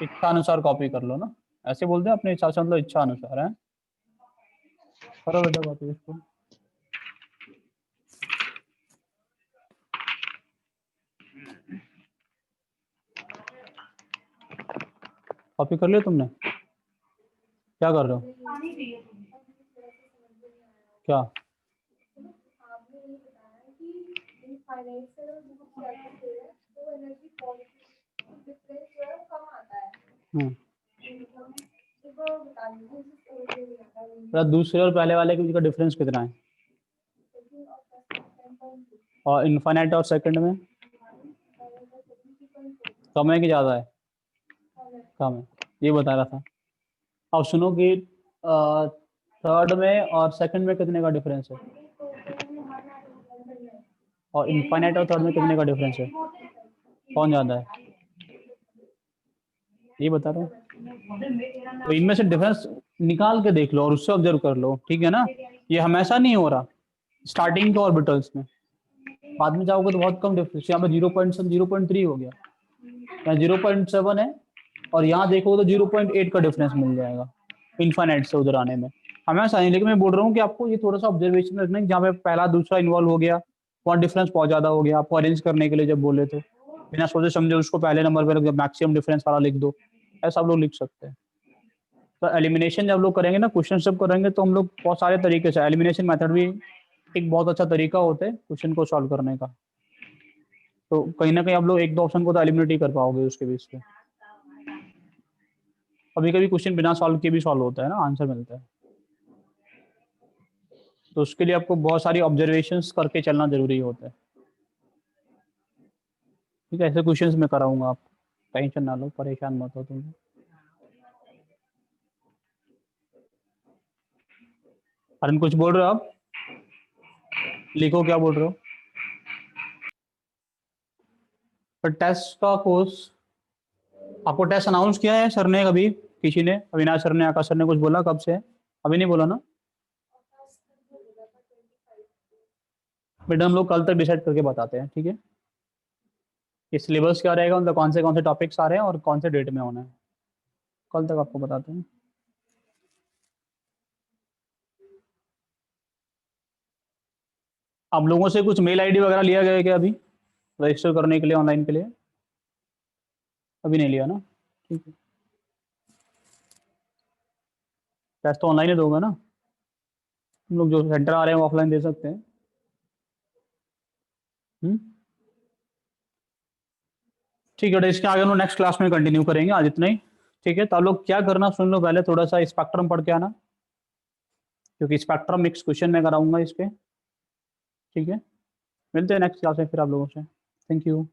इच्छा अनुसार कॉपी कर लो ना। ऐसे बोलते हैं अपने हिसाब से, मतलब इच्छा अनुसार है। करो बेटा कॉपी इसको। कॉपी कर लिया तुमने? क्या कर रहे हो? क्या? हम्म। दूसरे और पहले वाले के बीच का डिफरेंस कितना है? और इनफाइनाइट और सेकंड में कम है कि ज़्यादा है? कम है, ये बता रहा था। अब सुनो कि थर्ड में और सेकंड में कितने का डिफरेंस है? और इनफाइनाइट और थर्ड में कितने का डिफरेंस है? कौन ज़्यादा है? ये बता रहा हूँ। तो इनमें से डिफरेंस निकाल के देख लो और उससे ऑब्जर्व कर लो। ठीक है ना? ये हमेशा नहीं हो रहा स्टार्टिंग के ऑर्बिटल्स में। बाद में जाओगे तो बहुत कम डिफरेंस। यहाँ पे 0.3 हो गया, यहाँ 0.7 है, और यहाँ देखो तो 0.8 का डिफरेंस मिल जाएगा इनफाइनाइट से उधर आने में। हमेशा नहीं, लेकिन मैं बोल रहा हूँ कि आपको ये थोड़ा सा ऑब्जर्वेशन रखना है। जहाँ पे पहला दूसरा इन्वॉल्व हो गया वहाँ डिफरेंस बहुत ज़्यादा हो गया। आपको अरेंज करने के लिए जब बोले तो बिना सोचे समझे उसको पहले नंबर पर रख, मैक्सिमम डिफरेंस वाला लिख दो। ऐसा आप लोग लिख सकते हैं। तो एलिमिनेशन जब लोग करेंगे ना, क्वेश्चन जब करेंगे तो हम लोग बहुत सारे तरीके से, एलिमिनेशन मेथड भी एक बहुत अच्छा तरीका होता है क्वेश्चन को सॉल्व करने का। तो कहीं ना कहीं आप लोग 1-2 ऑप्शन को तो एलिमिनेट ही कर पाओगे उसके बेस पे। कभी कभी क्वेश्चन बिना सॉल्व किए भी सॉल्व होता है ना, आंसर मिलता है। तो उसके लिए आपको बहुत सारी ऑब्जर्वेशंस करके चलना जरूरी होता है। ठीक है? ऐसे क्वेश्चंस मैं कराऊंगा, आप टेंशन ना लो, परेशान मत हो तुम। अरन कुछ बोल रहे हो आप? लिखो क्या बोल रहे हो। पर टेस्ट का कोर्स आपको टेस्ट अनाउंस किया है सर ने कभी? किसी ने, अविनाश सर ने, आकाश सर ने कुछ बोला कब से? अभी नहीं बोला ना? बेटा हम लोग कल तक डिसाइड करके बताते हैं, ठीक है? ये सिलेबस क्या रहेगा, मतलब कौन से टॉपिक्स आ रहे हैं और कौन से डेट में होना है, कल तक आपको बताते हैं। आप लोगों से कुछ मेल आईडी वगैरह लिया गया है क्या अभी रजिस्टर करने के लिए ऑनलाइन के लिए? अभी नहीं लिया ना, ठीक है। टेस्ट तो ऑनलाइन ही दोगे ना? हम लोग जो सेंटर आ रहे हैं वो ऑफलाइन दे सकते हैं। ठीक है, तो इसके आगे हम लोग नेक्स्ट क्लास में कंटिन्यू करेंगे, आज इतना ही। ठीक है, तो आप लोग क्या करना सुन लो, पहले थोड़ा सा स्पेक्ट्रम पढ़ के आना, क्योंकि स्पेक्ट्रम मिक्स क्वेश्चन मैं कराऊंगा इस पे। ठीक है, मिलते हैं नेक्स्ट क्लास में फिर आप लोगों से। Thank you.